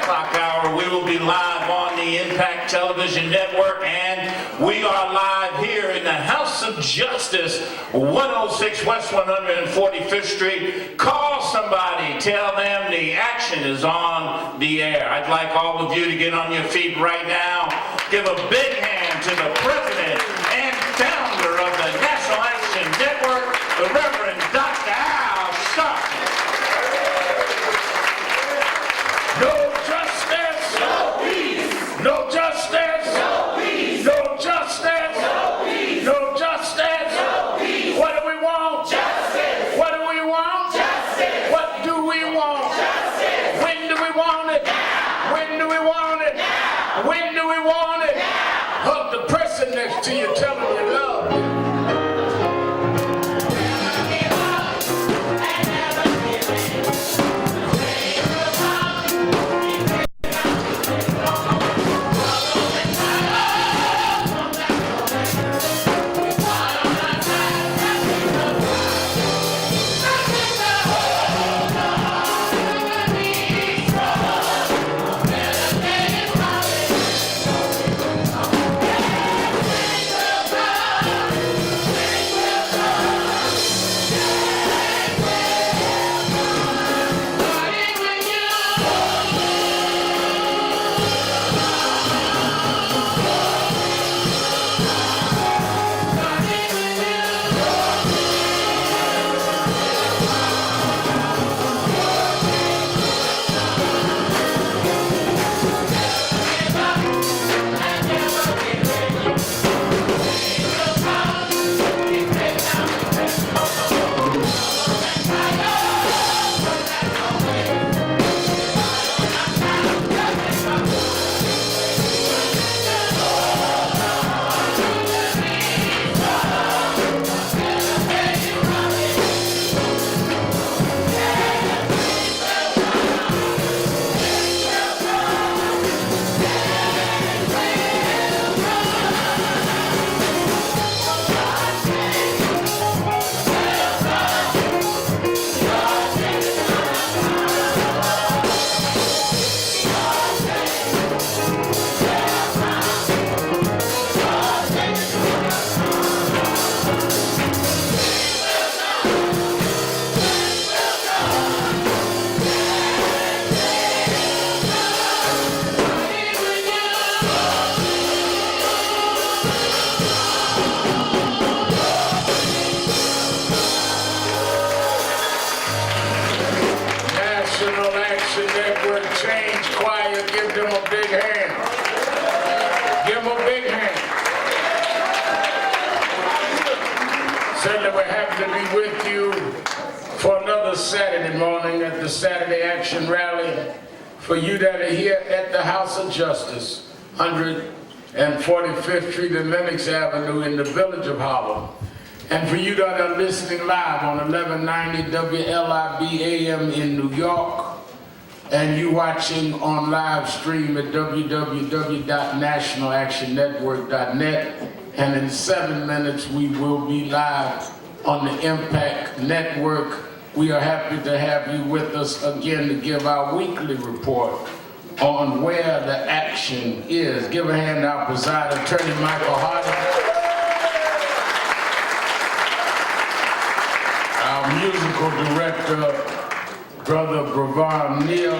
o'clock hour, we will be live on the Impact Television Network, and we are live here in the House of Justice, 106 West 145th Street. Call somebody, tell them the action is on the air. I'd like all of you to get on your feet right now. Give a big hand to the president and founder of the National Action Network, the Reverend Dr. Al Sharpton. No justice, no peace. No justice, no peace. No justice, no peace. No justice, no peace. What do we want? Justice. What do we want? Justice. What do we want? Justice. When do we want it? Now. When do we want it? Now. When do we want it? Now. Hug the person next to you, tell them you love them. Saturday morning at the Saturday Action Rally. For you that are here at the House of Justice, 145th Street and Lenox Avenue in the Village of Harlem. And for you that are listening live on 1190 WLIB AM in New York, and you watching on live stream at www.nationalactionnetwork.net, and in 7 minutes we will be live on the Impact Network. We are happy to have you with us again to give our weekly report on where the action is. Give a hand to our presiding attorney, Michael Hardy, our musical director, Brother Brevon Neal,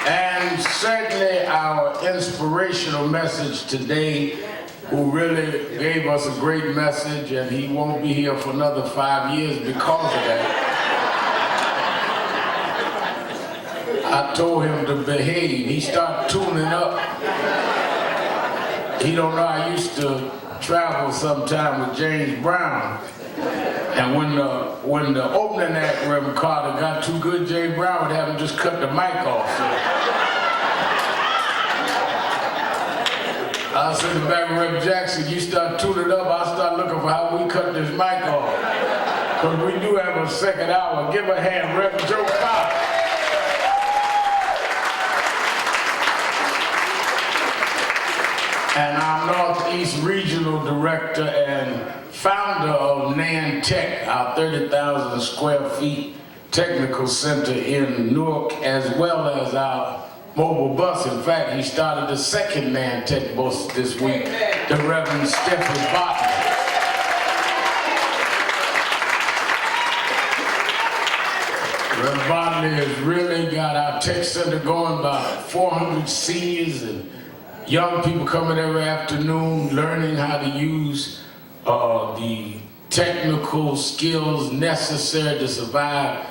and certainly our inspirational message today, who really gave us a great message, and he won't be here for another 5 years because of that. I told him to behave. He started tuning up. He don't know I used to travel sometime with James Brown. And when the opening act, Reverend Carter, got too good, James Brown would have him just cut the mic off. So I said to back Reverend Jackson, you start tuning up, I'll start looking for how we cut this mic off. Because we do have a second hour. Give a hand, Reverend Joe Cox. And our Northeast Regional Director and founder of NAN Tech, our 30,000 square feet technical center in Newark, as well as our mobile bus. In fact, he started the second NAN Tech bus this week, the Reverend Stephen Barton. Reverend Barton has really got our tech center going, about 400 seniors and young people coming every afternoon, learning how to use the technical skills necessary to survive.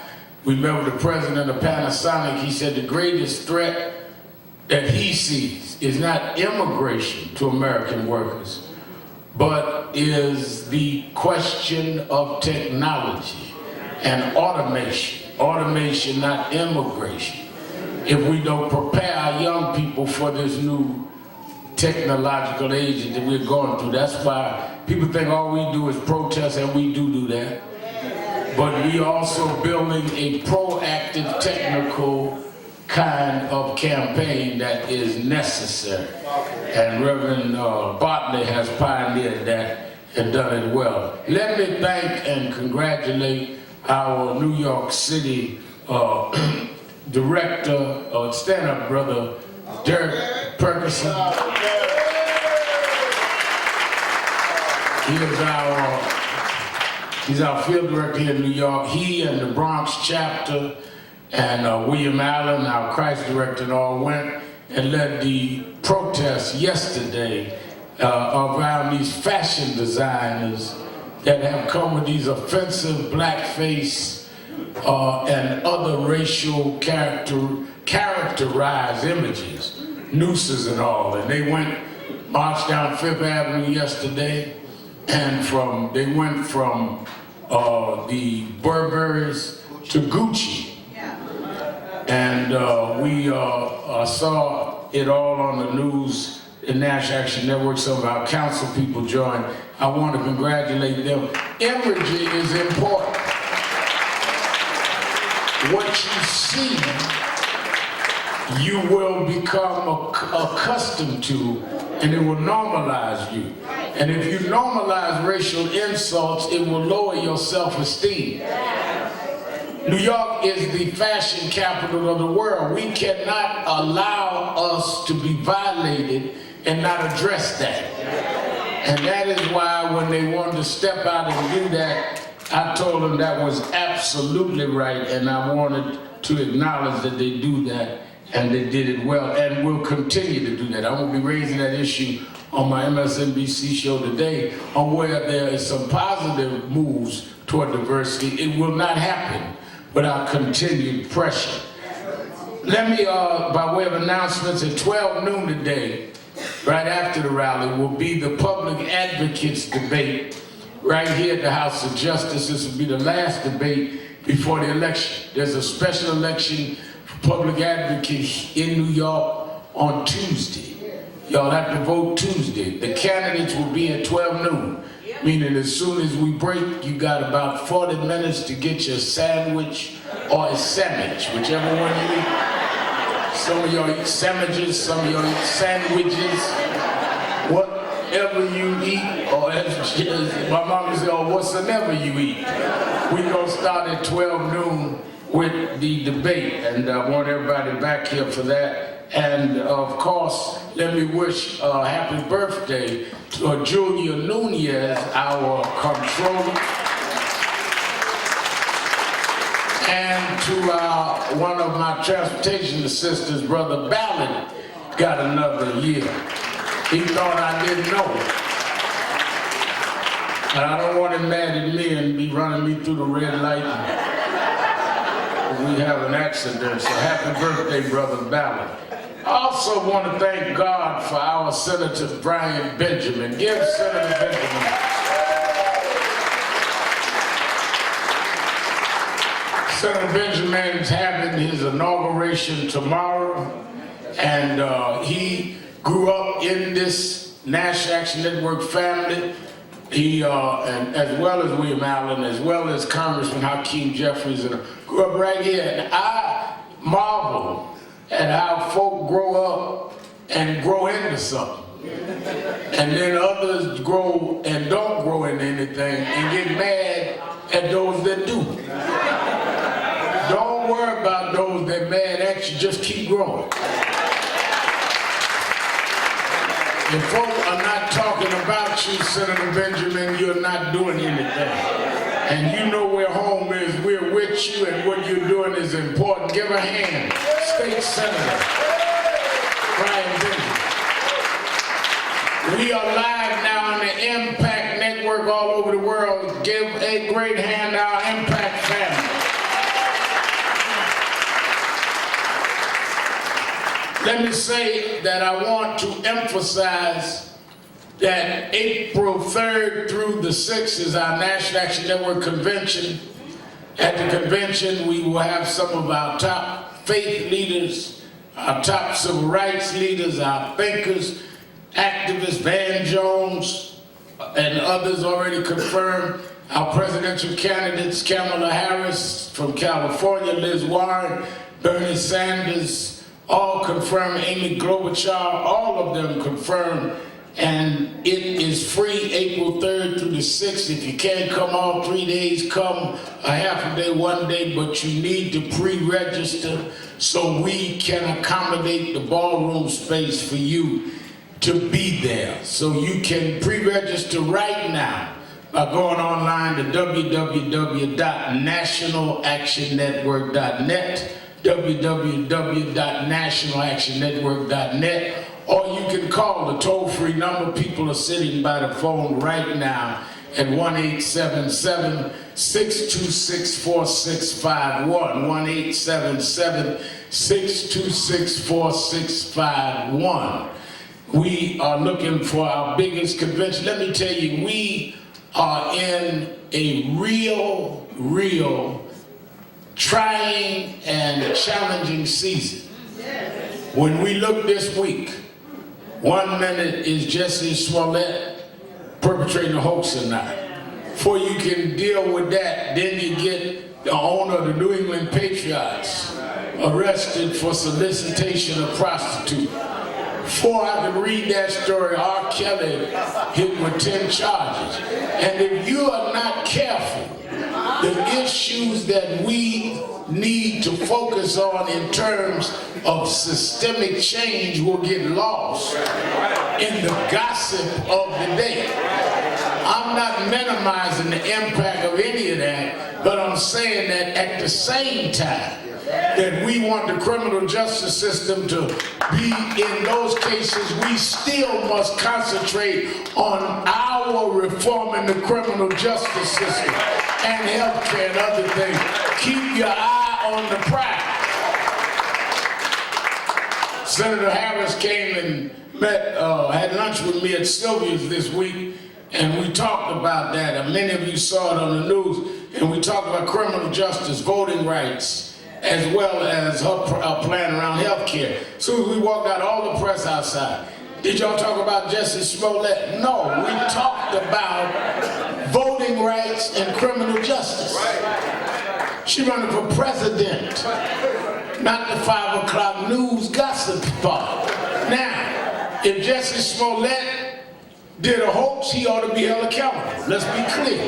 We met with the president of Panasonic. He said the greatest threat that he sees is not immigration to American workers, but is the question of technology and automation. Automation, not immigration. If we don't prepare our young people for this new technological age that we're going through, that's why people think all we do is protest, and we do that. But we also building a proactive technical kind of campaign that is necessary. And Reverend Bartley has pioneered that and done it well. Let me thank and congratulate our New York City director, stand up brother, Derek Perkison. He's our field director here in New York. He and the Bronx chapter and William Allen, our Christ director, and all went and led the protest yesterday around these fashion designers that have come with these offensive blackface and other racial characterized images, nooses and all. And they marched down Fifth Avenue yesterday, and they went from the Burberrys to Gucci. And we saw it all on the news, the National Action Network. Some of our council people joined. I want to congratulate them. Imagery is important. What you see, you will become accustomed to, and it will normalize you. And if you normalize racial insults, it will lower your self-esteem. New York is the fashion capital of the world. We cannot allow us to be violated and not address that. And that is why when they wanted to step out and do that, I told them that was absolutely right, and I wanted to acknowledge that they do that, and they did it well, and will continue to do that. I will be raising that issue on my MSNBC show today, on where there is some positive moves toward diversity. It will not happen without continued pressure. Let me, by way of announcements, at 12 noon today, right after the rally, will be the public advocates debate right here at the House of Justice. This will be the last debate before the election. There's a special election for public advocates in New York on Tuesday. Y'all have to vote Tuesday. The candidates will be at 12 noon, meaning as soon as we break, you got about 40 minutes to get your sandwich or a sandwich, whichever one you eat. Some of y'all eat sandwiches, some of y'all eat sandwiches. Whatever you eat, or as my mom said, or whatsoever you eat. We're gonna start at 12 noon with the debate, and I want everybody back here for that. And of course, let me wish a happy birthday to Julia Nunez, our controller, and to one of my transportation assistants, Brother Ballard, got another year. He thought I didn't know. And I don't want him mad at me and be running me through the red light. We have an accident, so happy birthday, Brother Ballard. I also want to thank God for our Senator Brian Benjamin. Give Senator Benjamin. Senator Benjamin is having his inauguration tomorrow, and he grew up in this National Action Network family. He, and as well as William Allen, as well as Congressman Hakeem Jeffries, and grew up right here. And I marvel at how folk grow up and grow into something. And then others grow and don't grow into anything and get mad at those that do. worry about those that mad at you, just keep growing. If folk are not talking about you, Senator Benjamin, you're not doing anything. And you know where home is. We're with you, and what you're doing is important. Give a hand. State Senator Brian Benjamin. We are live now on the Impact Network all over the world. Give a great hand to our Impact family. Let me say that I want to emphasize that April 3rd through the 6th is our National Action Network Convention. At the convention, we will have some of our top faith leaders, our top civil rights leaders, our thinkers, activists, Van Jones, and others already confirmed. Our presidential candidates, Kamala Harris from California, Liz Warren, Bernie Sanders, all confirmed, Amy Klobuchar, all of them confirmed, and it is free April 3rd through the 6th. If you can't come all 3 days, come a half a day, 1 day, but you need to pre-register so we can accommodate the ballroom space for you to be there. So you can pre-register right now by going online to www.nationalactionnetwork.net, www.nationalactionnetwork.net, or you can call the toll-free number. People are sitting by the phone right now at 1-877-626-4651, 1-877-626-4651. We are looking for our biggest convention. Let me tell you, we are in a real trying and challenging season. When we look this week, 1 minute is Jesse Smollett perpetrating a hoax or not. Before you can deal with that, then you get the owner of the New England Patriots arrested for solicitation of prostitute. Before I could read that story, R. Kelly hit with 10 charges. And if you are not careful, the issues that we need to focus on in terms of systemic change will get lost in the gossip of the day. I'm not minimizing the impact of any of that, but I'm saying that at the same time that we want the criminal justice system to be in those cases, we still must concentrate on our reforming the criminal justice system and healthcare and other things. Keep your eye on the prize. Senator Harris came and had lunch with me at Sylvia's this week, and we talked about that. And many of you saw it on the news, and we talked about criminal justice, voting rights, as well as her plan around health care. As soon as we walked out, all the press outside. Did y'all talk about Jesse Smollett? No, we talked about voting rights and criminal justice. She running for president, not the 5 o'clock news gossip part. Now, if Jesse Smollett did a hoax, he ought to be held accountable. Let's be clear.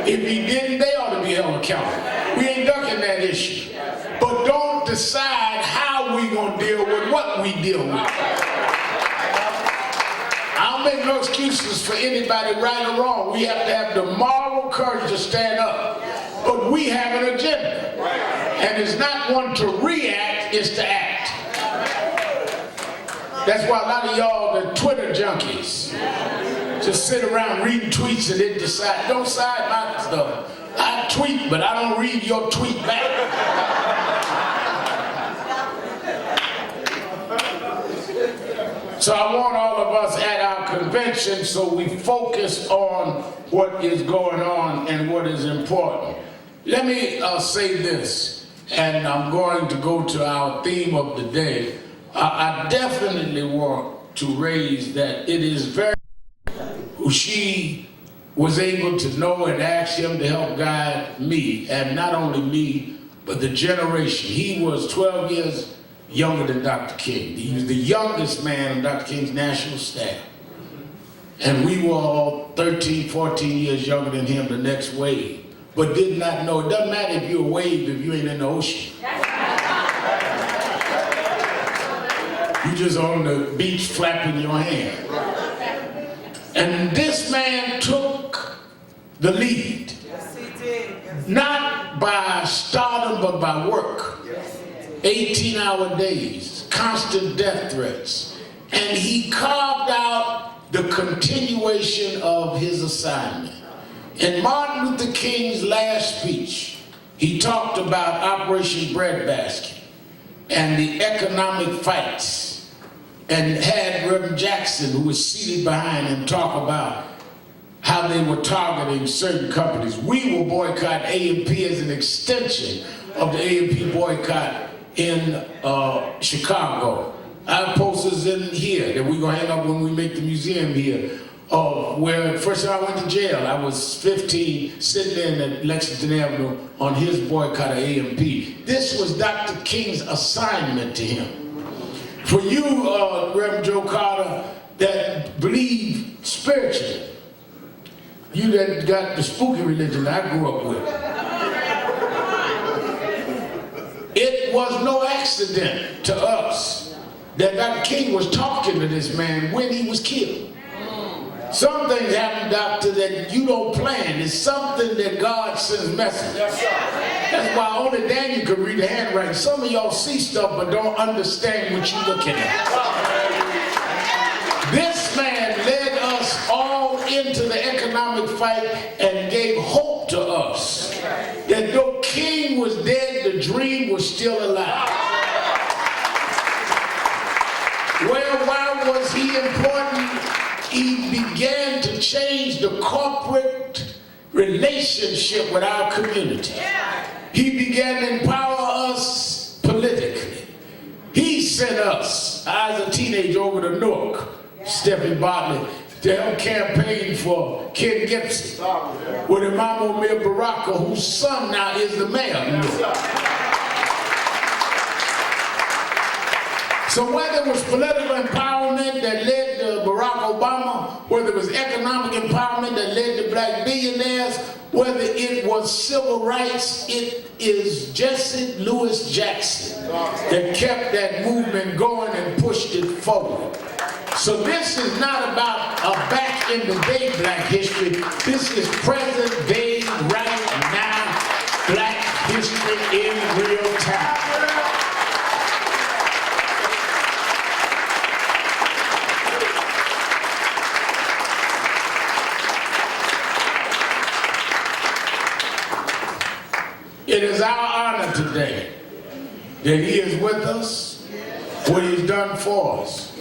If he didn't, they ought to be held accountable. We ain't ducking that issue. But don't decide how we gonna deal with what we deal with. I'll make no excuses for anybody, right or wrong. We have to have the moral courage to stand up. But we have an agenda. And it's not one to react, it's to act. That's why a lot of y'all, the Twitter junkies, just sit around reading tweets and then decide. Don't side my stuff. I tweet, but I don't read your tweet back. So I want all of us at our convention so we focus on what is going on and what is important. Let me say this, and I'm going to go to our theme of the day. I definitely want to raise that it is very who she was able to know and ask him to help guide me, and not only me, but the generation. He was 12 years younger than Dr. King. He was the youngest man on Dr. King's national staff. And we were all 13, 14 years younger than him, the next wave. but did not know. It doesn't matter if you're a wave if you ain't in the ocean. You just on the beach flapping your hand. And this man took the lead. Yes, he did. Yes. Not by stardom, but by work. 18-hour days, constant death threats. And he carved out the continuation of his assignment. In Martin Luther King's last speech, he talked about Operation Breadbasket and the economic fights, and had Reverend Jackson, who was seated behind him, talk about how they were targeting certain companies. We will boycott A&P as an extension of the A&P boycott in Chicago. I have posters in here that we're gonna hang up when we make the museum here. Where first time I went to jail, I was 15, sitting in at Lexington Avenue on his boycott of A&P. This was Dr. King's assignment to him. For you, Reverend Joe Carter, that believe spiritually, you that got the spooky religion I grew up with. It was no accident to us that Dr. King was talking to this man when he was killed. Some things happen, doctor, that you don't plan. It's something that God sends message. That's why only Daniel could read the handwriting. Some of y'all see stuff but don't understand what you're looking at. This man led us all into the economic fight and gave hope to us that though King was dead, the dream was still alive. Well, why was he important? He began to change the corporate relationship with our community. He began to empower us politically. He sent us, I was a teenager, over to Newark, Stephen Bartlett, to help campaign for Ken Gibson with Imam Omir Baraka, whose son now is the mayor of Newark. So whether it was political empowerment that led to Barack Obama, whether it was economic empowerment that led to black billionaires, whether it was civil rights, it is Jesse Lewis Jackson that kept that movement going and pushed it forward. So this is not about a back in the day black history. This is present day, right now, black history in real time. It is our honor today that he is with us, what he's done for us.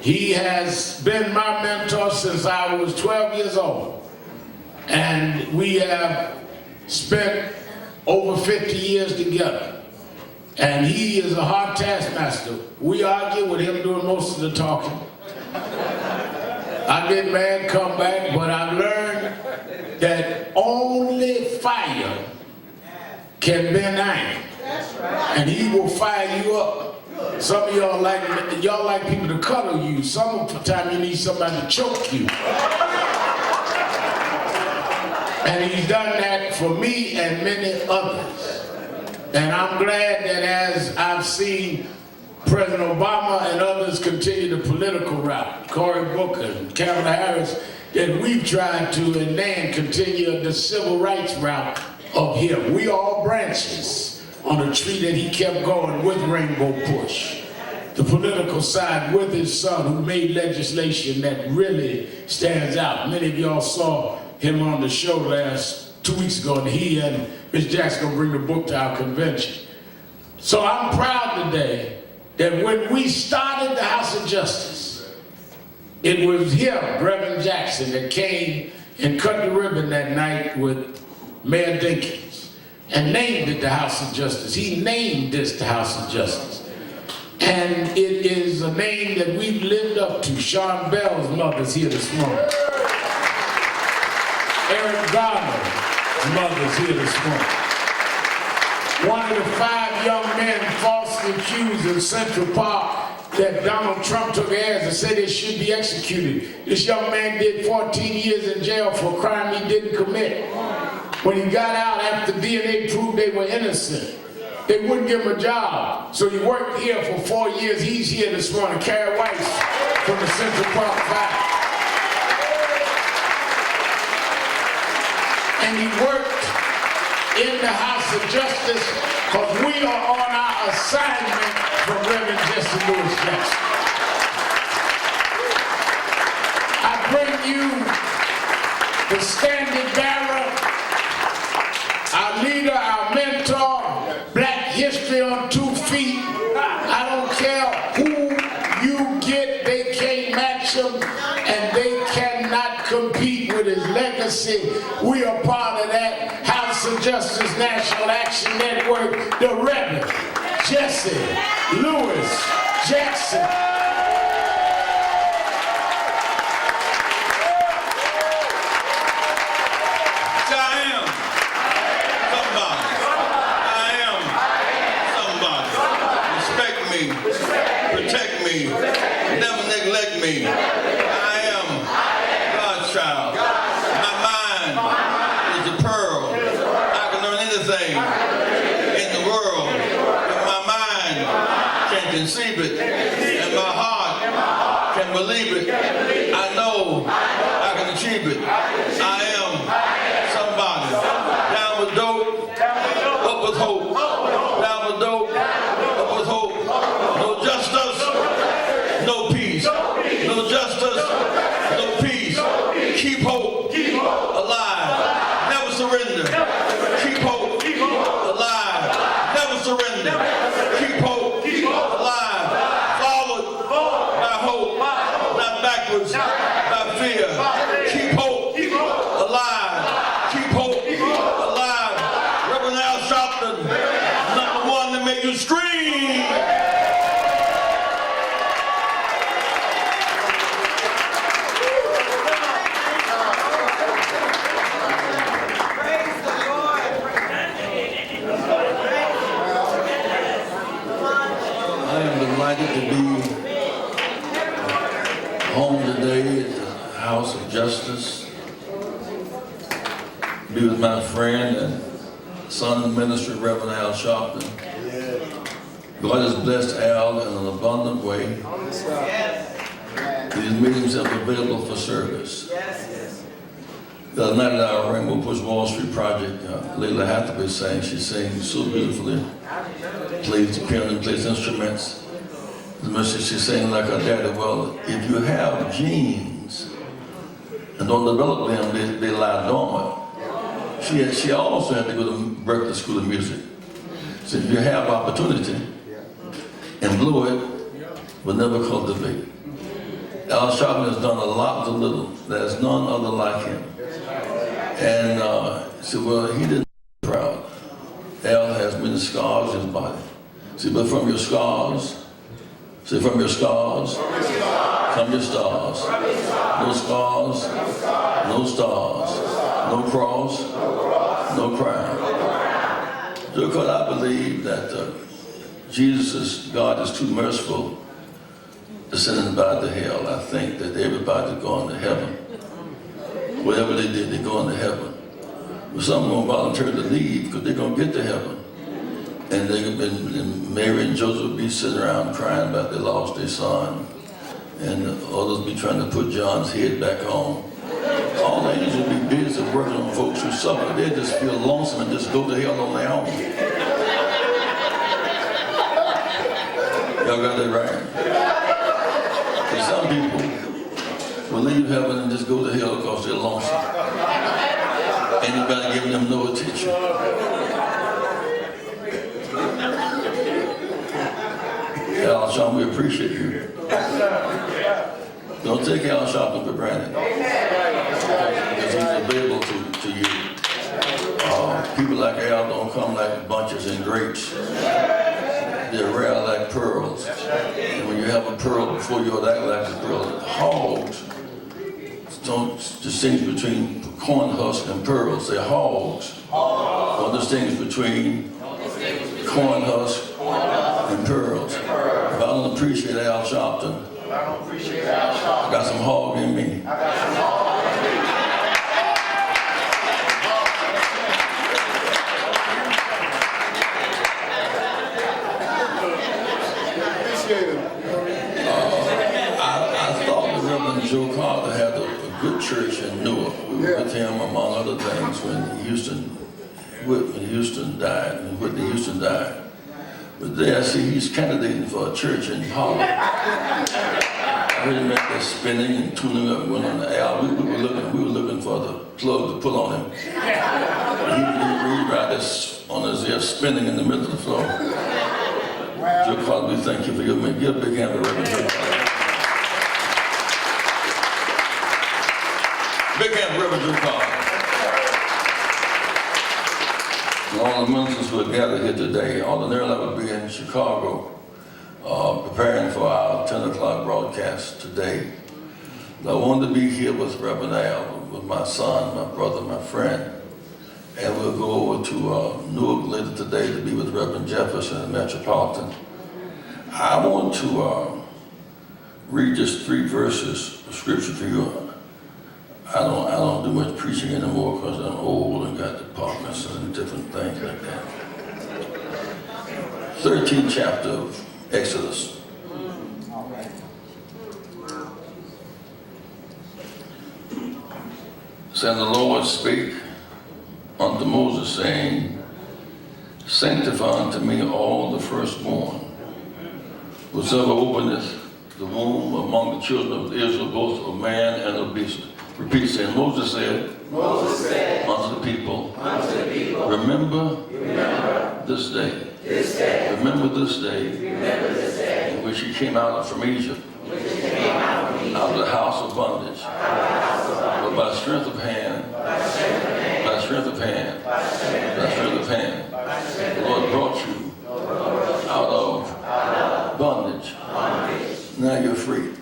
He has been my mentor since I was 12 years old. And we have spent over 50 years together. And he is a hard taskmaster. We argue with him doing most of the talking. I get mad, come back, but I've learned that only fire can bend iron, and he will fire you up. Some of y'all like people to cuddle you. Some of the time you need somebody to choke you. And he's done that for me and many others. And I'm glad that as I've seen President Obama and others continue the political route, Cory Booker and Kamala Harris, that we've tried to, and NAN, continue the civil rights route of him. We are all branches on a tree that he kept going with Rainbow Push. The political side with his son, who made legislation that really stands out. Many of y'all saw him on the show 2 weeks ago, and he and Ms. Jackson gonna bring the book to our convention. So I'm proud today that when we started the House of Justice, it was him, Reverend Jackson, that came and cut the ribbon that night with Mayor Dinkins and named it the House of Justice. He named this the House of Justice. And it is a name that we've lived up to. Sean Bell's mother's here this morning. Eric Garner's mother's here this morning. One of the 5 young men falsely accused in Central Park that Donald Trump took as and said they should be executed. This young man did 14 years in jail for a crime he didn't commit. When he got out after DNA proved they were innocent, they wouldn't give him a job. So he worked here for 4 years. He's here this morning, Carrie Weiss from the Central Park 5. And he worked in the House of Justice because we are on our assignment from Reverend Jesse Lewis Jackson. I bring you the standard bearer, our leader, our mentor, Black history on 2 feet. I don't care who you get, they can't match him, and they cannot compete with his legacy. We are part of that House of Justice National Action Network, the Reverend Jesse Lewis Jackson. Protect me, never neglect me. I am God's child. My mind is a pearl. I can learn anything in the world if my mind can conceive it and my heart can believe it. I know I can achieve it. I am somebody. Down with dope, up with hope. Down with dope, up with hope. No justice, no peace. No justice, no peace. Keep hope alive. Never surrender. Keep hope alive. Never surrender. Keep hope alive. Forward by hope, not backwards by fear. Keep hope alive. Keep hope alive. Reverend Al Sharpton, not the one that make you scream. Delighted to be home today at the House of Justice, be with my friend and son in ministry, Reverend Al Sharpton. God has blessed Al in an abundant way. He has made himself available for service. The other night at our Rainbow Push Wall Street project, Layla Hathaway sang. She sang so beautifully, plays the piano and plays instruments. She sang like her daddy. Well, if you have genes and don't develop them, they lie dormant. She also had to go to Berkeley School of Music. So if you have opportunity and blow it, will never cultivate. Al Sharpton has done a lot to little. There's none other like him. And said, well, he didn't be proud. Al has many scars in his body. See, but from your scars, say from your scars, come your stars. No scars, no stars, no cross, no crown. Because I believe that God is too merciful to send anybody to hell. I think that everybody's going to heaven. Whatever they did, they're going to heaven. But some won't volunteer to leave because they're going to get to heaven. And Mary and Joseph be sitting around crying about they lost their son. And others be trying to put John's head back on. All the angels will be busy working on folks who suffer. They just feel lonesome and just go to hell on their own. Y'all got that right? And some people will leave heaven and just go to hell because they're lonesome. Anybody giving them no attention. Al Sharpton, we appreciate you. Don't take Al Sharpton for granted. Because he's available to you. People like Al don't come like bunches in grapes. They're rare like pearls. And when you have a pearl before you act like a pearl, hogs don't distinguish between corn husk and pearls. They're hogs. Don't distinguish between corn husk and pearls. If I don't appreciate Al Sharpton, I got some hog in me. good church in Newark. We were with him, among other things, when Whitney Houston died. But there, I see he's candidating for a church in Harlem. I really meant that spinning and tuning up, went on the aisle. We were looking for the plug to pull on him. He right there on his ear, spinning in the middle of the floor. Joe Carter, we thank you for your man. Give a big hand to Reverend Joe Carter. Big hand for Reverend Joe Carter. And all the ministers who are gathered here today, ordinarily I would be in Chicago preparing for our 10 o'clock broadcast today. But I wanted to be here with Reverend Al, with my son, my brother, my friend. And we'll go over to Newark later today to be with Reverend Jefferson in Metropolitan. I want to read just 3 verses of scripture for you. I don't do much preaching anymore because I'm old and got the Parkinson and different things like that. 13th chapter of Exodus. Saying the Lord spake unto Moses, saying, sanctify unto me all the firstborn, whatsoever openeth the womb among the children of Israel, both of man and of beast. Repeat, saying, Moses said unto the people, remember this day. Remember this day in which he came out from Egypt, out of the house of bondage. But by strength of hand, the Lord brought you out of bondage. Now you're free.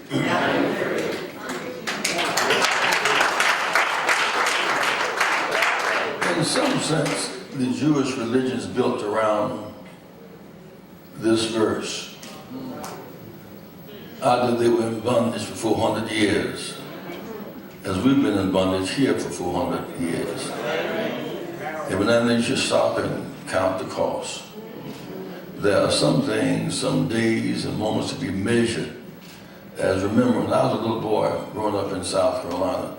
In some sense, the Jewish religion is built around this verse. Either they were in bondage for 400 years, as we've been in bondage here for 400 years. Every now and then you should stop and count the cost. There are some things, some days and moments to be measured. As remember, when I was a little boy growing up in South Carolina,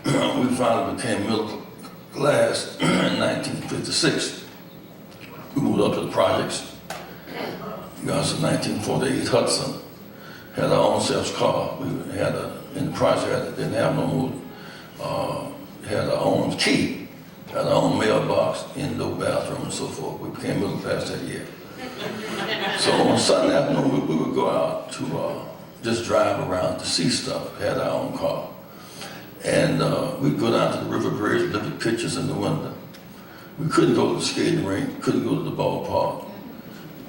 we finally became middle class in 1956. We moved up to the projects. We got us in 1948 Hudson. Had our own self car. We had in the project, didn't have no more, had our own key, had our own mailbox, indoor bathroom and so forth. We became middle class that year. So on Sunday afternoon, we would go out to just drive around to see stuff, had our own car. And we'd go down to the river bridge, look at pictures in the window. We couldn't go to the skating rink, couldn't go to the ballpark,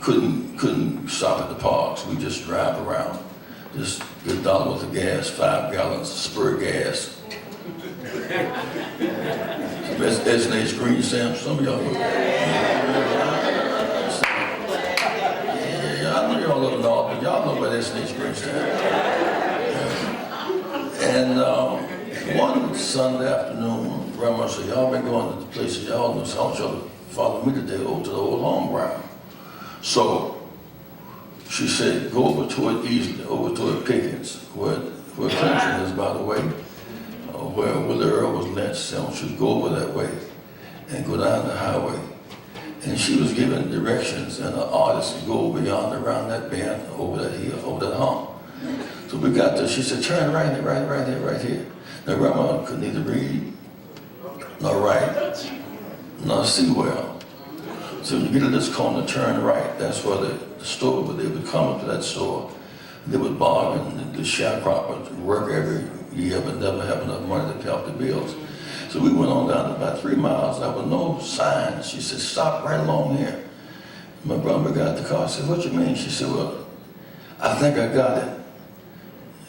couldn't stop at the parks. We just drive around. Just get $1 worth of gas, 5 gallons of spur gas. S&H green stamps, some of y'all know. Yeah, I know y'all live in North, but y'all know about S&H green stamps. And one Sunday afternoon, Grandma said, y'all been going to the places y'all know, so I want y'all to follow me today over to the old home ground. So she said, go over toward Easley, over toward Pickens, where Clinton is, by the way, where Willie Earl was lynched. I want you to go over that way and go down the highway. And she was giving directions, and the artist would go beyond around that bend, over that hill, over that hump. So we got there. She said, turn right here. Now, Grandma could neither read, nor write, nor see well. So when you get to this corner, turn right. That's where the store, but they would come up to that store. They would bargain, and the sharecropper would work every year, but never have enough money to pay off the bills. So we went on down to about 3 miles. There were no signs. She said, stop right along here. My brother got the car. I said, what you mean? She said, well, I think I got it.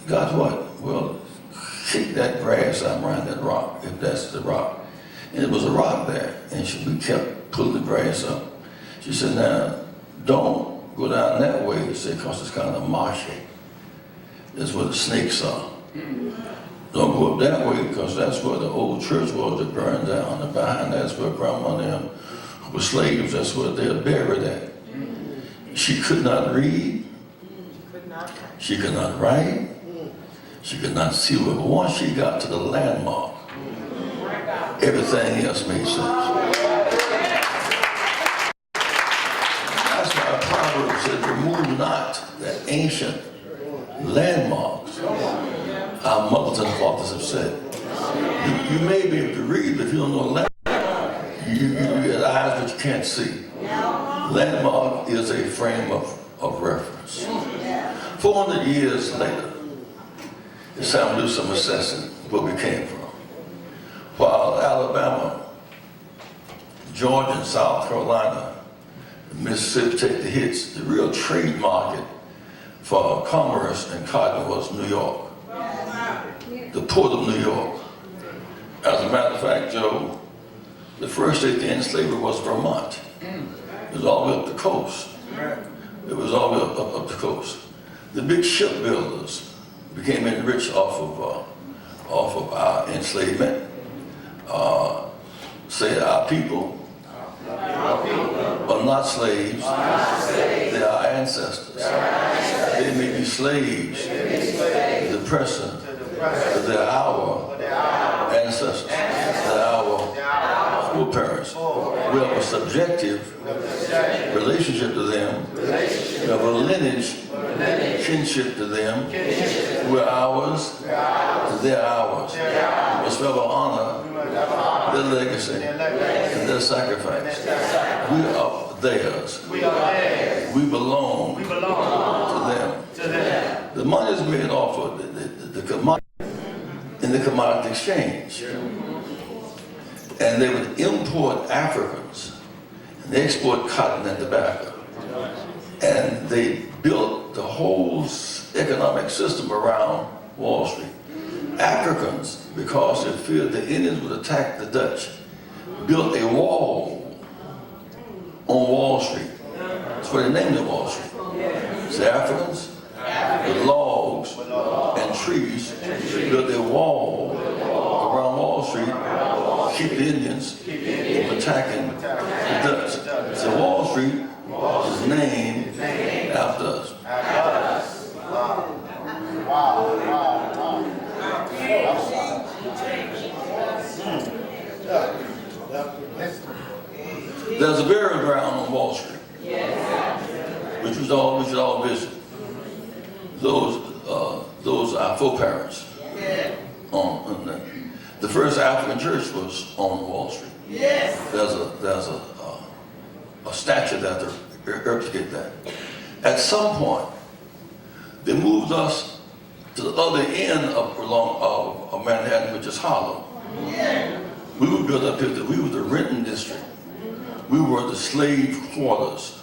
Got what? Well, kick that grass out around that rock, if that's the rock. And it was a rock there. And we kept pulling the grass up. She said, now, don't go down that way, because it's kind of marshy. That's where the snakes are. Don't go up that way, because that's where the old church was that burned down. And behind that's where Grandma and them who were slaves, that's where they're buried at. She could not read. She could not write. She could not see well, but once she got to the landmark, everything else made sense. That's why Proverbs says, remove not the ancient landmarks. Our mothers and fathers have said. You may be able to read, but if you don't know landmark, you get eyes but you can't see. Landmark is a frame of reference. 400 years later, it's time to do some assessing where we came from. While Alabama, Georgia, and South Carolina, Mississippi take the hits, the real trade market for commerce and cotton was New York, the port of New York. As a matter of fact, Joe, the first state to end slavery was Vermont. It was all the way up the coast. It was all the way up the coast. The big shipbuilders became enriched off of our enslavement. Say our people are not slaves. They are ancestors. They may be slaves. The present. They're our ancestors. They're our foreparents. We have a subjective relationship to them. We have a lineage, kinship to them. We're ours. They're ours. We must ever honor their legacy and their sacrifice. We are theirs. We belong to them. The money is made off of the commodity in the commodity exchange. And they would import Africans and they export cotton and tobacco. And they built the whole economic system around Wall Street. Africans, because they feared the Indians would attack the Dutch, built a wall on Wall Street. That's why they named it Wall Street. The Africans, with logs and trees, built a wall around Wall Street, keep the Indians from attacking the Dutch. So Wall Street is named after us. There's a burial ground on Wall Street, which we should all visit. Those are our foreparents. The first African church was on Wall Street. There's a statue that the Arabs get that. At some point, they moved us to the other end of Manhattan, which is Harlem. We were built up here. We were the renting district. We were the slave quarters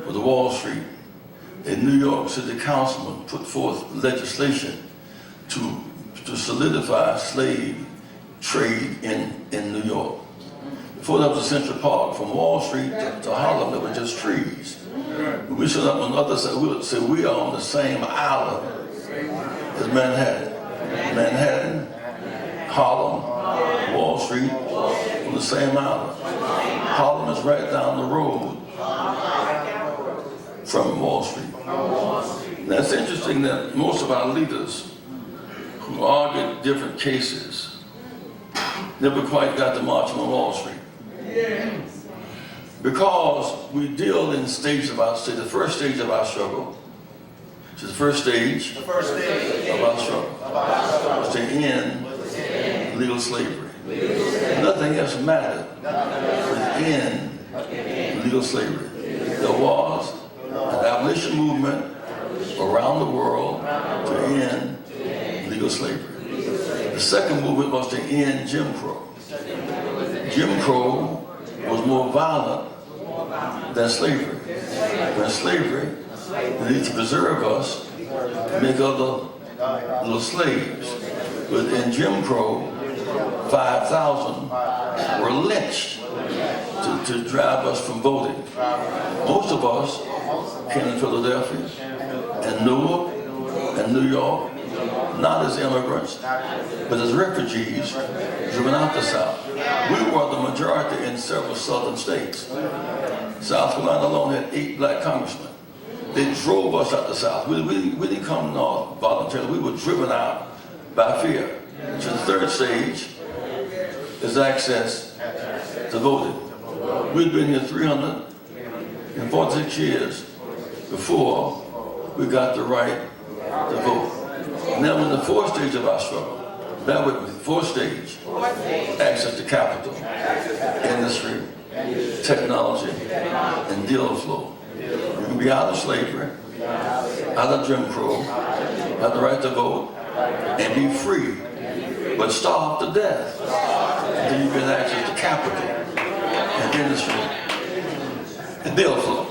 for the Wall Street. A New York City councilman put forth legislation to solidify slave trade in New York. Before that was Central Park, from Wall Street to Harlem, there were just trees. When we stood up on the other side, we would say we are on the same island as Manhattan. Manhattan, Harlem, Wall Street, on the same island. Harlem is right down the road from Wall Street. Now it's interesting that most of our leaders who argued different cases never quite got to marching on Wall Street. Because we deal in stages of our state. The first stage of our struggle, which is the first stage of our struggle, was to end legal slavery. Nothing else mattered to end legal slavery. There was an abolition movement around the world to end legal slavery. The second movement was to end Jim Crow. Jim Crow was more violent than slavery. When slavery, they need to preserve us, make other little slaves. But in Jim Crow, 5,000 were lynched to drive us from voting. Most of us came to Philadelphia and Newark and New York, not as immigrants, but as refugees driven out the South. We were the majority in several southern states. South Carolina alone had 8 black congressmen. They drove us out the South. We didn't come north voluntarily. We were driven out by fear. So the third stage is access to voting. We've been here 346 years before we got the right to vote. Now we're in the fourth stage of our struggle. Bear with me, fourth stage, access to capital, industry, technology, and deal flow. You can be out of slavery, out of Jim Crow, have the right to vote, and be free, but starve to death until you get access to capital and industry and deal flow.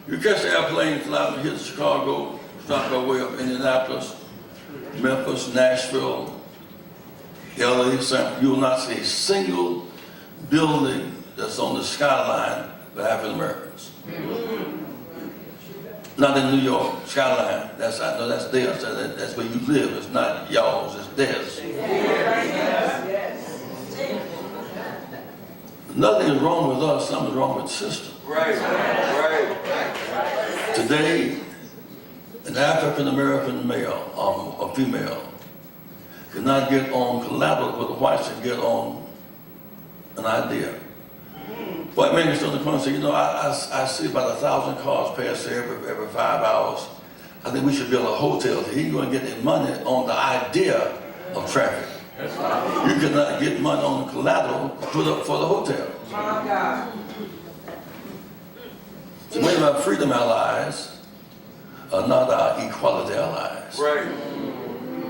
You catch the airplane, fly from here to Chicago, stop by way of Indianapolis, Memphis, Nashville, LA, you will not see a single building that's on the skyline for African Americans. Not in New York, skyline. That's theirs. That's where you live. It's not y'all's. It's theirs. Nothing is wrong with us. Something is wrong with the system. Right. Today, an African American male or female cannot get on collateral with the whites and get on an idea. White man is on the corner and say, you know, I see about 1,000 cars pass here every 5 hours. I think we should build a hotel. He's going to get the money on the idea of traffic. You cannot get money on the collateral put up for the hotel. So many of our freedom allies are not our equality allies. Right.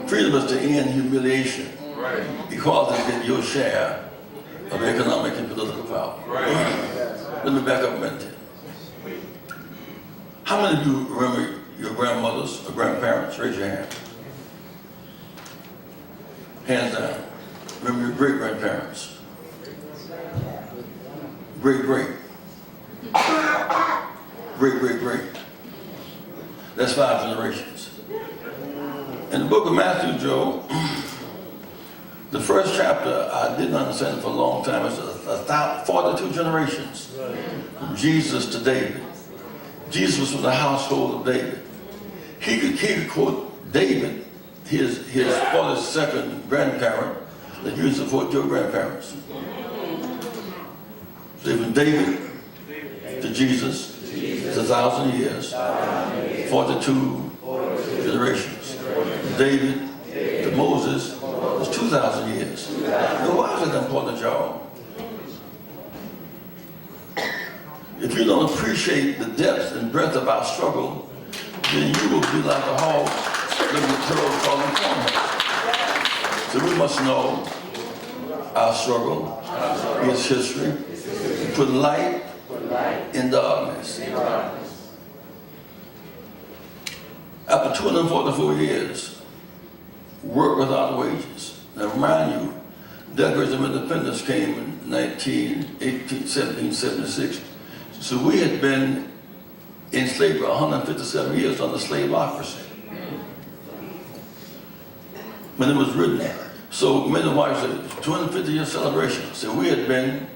Freedom is to end humiliation. Right. Equality is to get your share of economic and political power. Right. Let me back up a minute. How many of you remember your grandmothers or grandparents? Raise your hand. Hands down. Remember your great-grandparents? Great-great. Great-great-great. That's 5 generations. In the book of Matthew, Joe, the first chapter, I didn't understand it for a long time. It's 42 generations from Jesus to David. Jesus was from the household of David. He could quote David, his 42nd grandparent, that used to quote your grandparents. So from David to Jesus, it's 1,000 years, 42 generations. David to Moses was 2,000 years. Now, why is it important, y'all? If you don't appreciate the depth and breadth of our struggle, then you will be like a hog looking at turtles falling corners. So we must know our struggle, its history, put light in darkness. After 244 years, work without wages. Now remind you, Declaration of Independence came in 1776. So we had been enslaved for 157 years under slaveocracy. When it was written. So many wives said, 250-year celebration. So we had been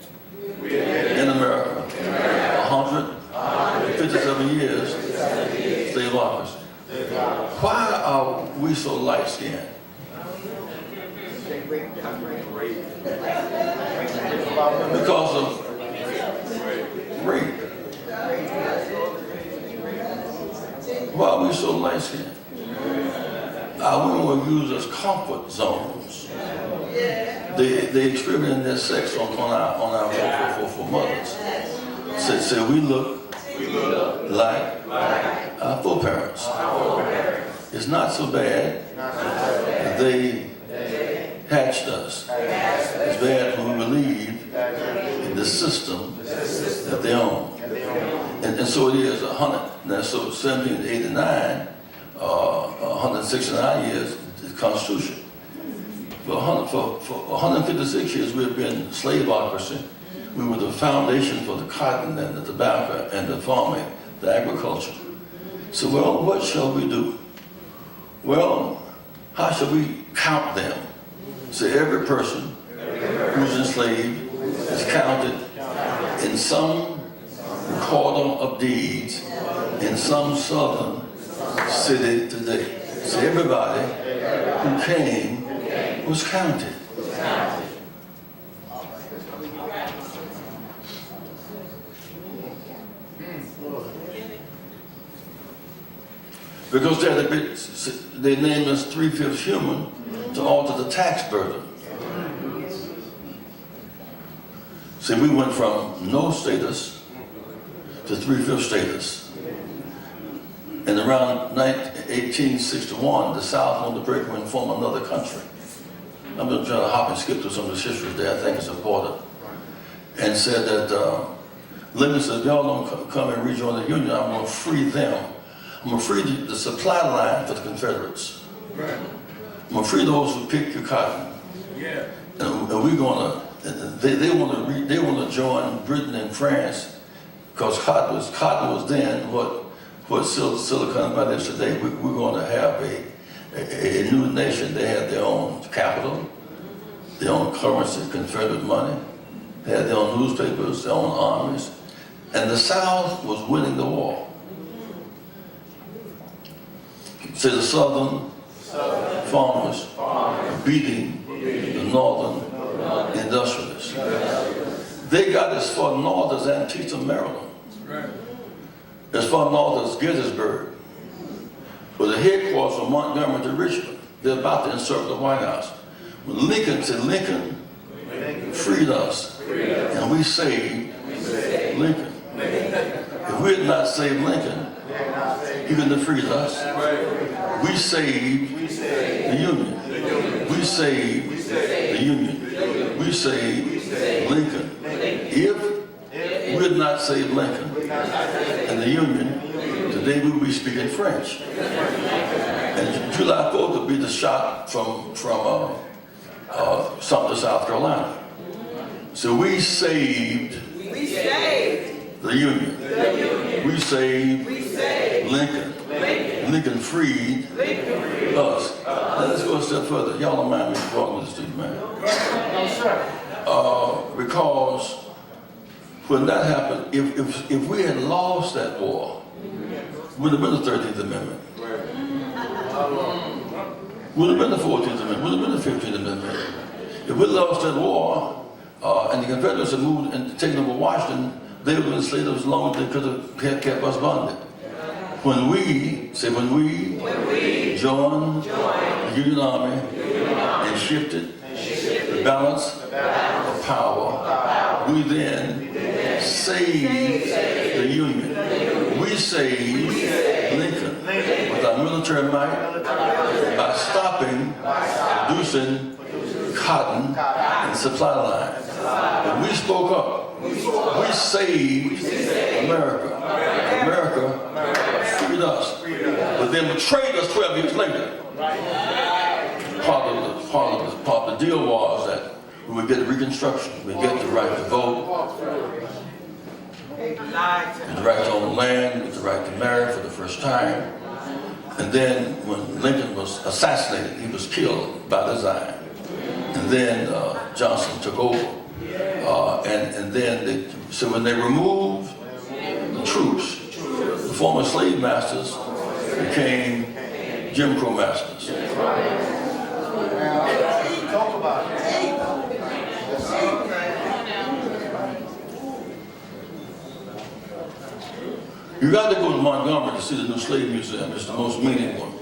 in America 157 years slaveocracy. Why are we so light-skinned? Because of rape. Why are we so light-skinned? Our women were used as comfort zones. They experienced their sex on our for mothers. So we look like our foreparents. It's not so bad that they hatched us. It's bad when we believe in the system that they own. And so it is 100. Now, so 1789, 169 years, the Constitution. For 156 years, we have been slaveocracy. We were the foundation for the cotton and the tobacco and the farming, the agriculture. So, well, what shall we do? Well, how shall we count them? So every person who's enslaved is counted in some recorder of deeds in some southern city today. So everybody who came was counted. Because they named us 3/5 human to alter the tax burden. See, we went from no status to 3/5 status. And around 1861, the South wanted to break away and form another country. I'm going to try to hop and skip through some of the history there. I think it's important. And said that Lincoln said, if y'all don't come and rejoin the Union, I'm going to free them. I'm going to free the supply line for the Confederates. Right. I'm going to free those who pick your cotton. Yeah. And we're going to, they want to join Britain and France because cotton was then what Silicon Valley is today. We're going to have a new nation. They had their own capital, their own currency, Confederate money. They had their own newspapers, their own armies. And the South was winning the war. So the Southern farmers beating the Northern industrialists. They got as far north as Antietam, Maryland. As far north as Gettysburg. With the headquarters from Montgomery to Richmond. They're about to encircle the White House. When Lincoln said, Lincoln freed us, and we saved Lincoln. If we had not saved Lincoln, he couldn't have freed us. We saved the Union. We saved the Union. We saved Lincoln. If we had not saved Lincoln and the Union, today we would be speaking French. And July 4th would be the shot from Sumter, South Carolina. So we saved the Union. We saved Lincoln. Lincoln freed us. Now let's go a step further. Y'all don't mind me walking with this dude, man. Because when that happened, if we had lost that war, it would have been the 13th Amendment. Would have been the 14th Amendment. Would have been the 15th Amendment. If we lost that war, and the Confederates had moved and taken over Washington, they would have enslaved us as long as they could have kept us bonded. When we joined the Union Army and shifted the balance of power, we then saved the Union. We saved Lincoln with our military might by stopping producing cotton and supply lines. When we spoke up, we saved America. America freed us, but then betrayed us 12 years later. Part of the deal was that we would get Reconstruction, we'd get the right to vote, the right to own land, the right to marry for the first time. And then when Lincoln was assassinated, he was killed by design. And then Johnson took over. And then, so when they removed the troops, the former slave masters became Jim Crow masters. You got to go to Montgomery to see the new slave museum. It's the most meaningful one.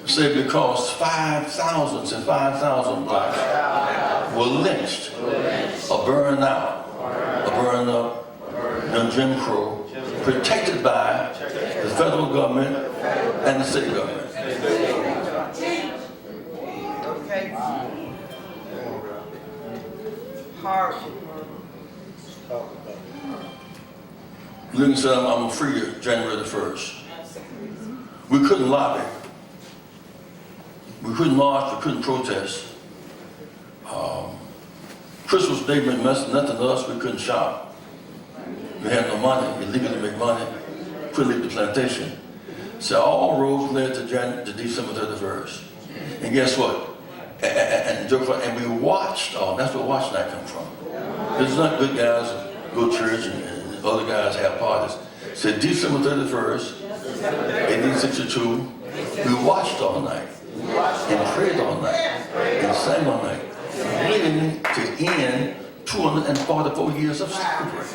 Say because 5,000 blacks were lynched, or burned out, or burned up in Jim Crow, protected by the federal government and the state government. Okay. Hard. Lincoln said, I'm going to free you January the 1st. We couldn't lobby. We couldn't march, we couldn't protest. Christmas Day meant nothing to us, we couldn't shop. We had no money, illegal to make money, couldn't leave the plantation. So all roads led to December 31st. And guess what? And we watched, that's where watch night come from. It's not good guys go to church and other guys have parties. So December 31st, 1862, We watched all night, and prayed all night, and sang all night, leading to end 244 years of slavery.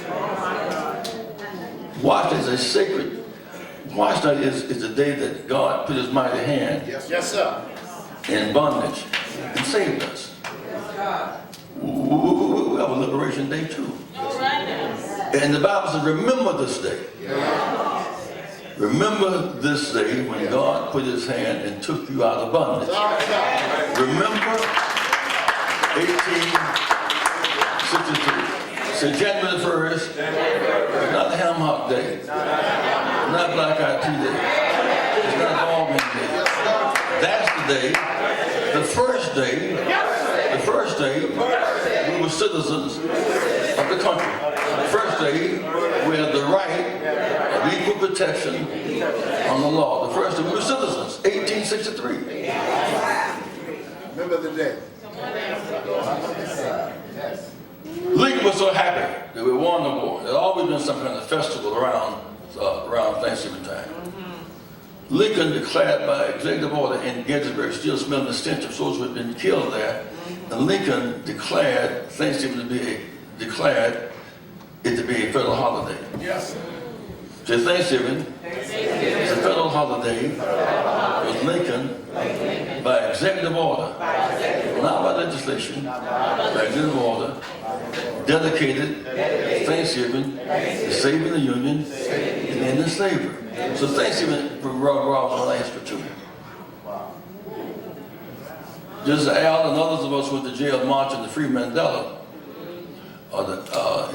Watch is a sacred. Watch night is the day that God put his mighty hand in bondage and saved us. We have a liberation day too. And the Bible says, remember this day. Remember this day when God put his hand and took you out of bondage. Remember 1863. So January 1st, not the Ham Hock Day, not Black Eyed Pea Day, it's not Ballman Day. That's the day, the first day we were citizens of the country. The first day we had the right of equal protection on the law. The first day we were citizens, 1863. Remember the day. Lincoln was so happy that we won the war. There'd always been some kind of festival around Thanksgiving time. Lincoln declared by executive order in Gettysburg, still smelling the stench of soldiers who had been killed there, and Lincoln declared Thanksgiving to be a federal holiday. Yes. So Thanksgiving is a federal holiday. It was Lincoln by executive order, not by legislation, by executive order, dedicated Thanksgiving to saving the Union and ending slavery. So Thanksgiving revolves around history too. Just as Al and others of us went to jail marching to free Mandela,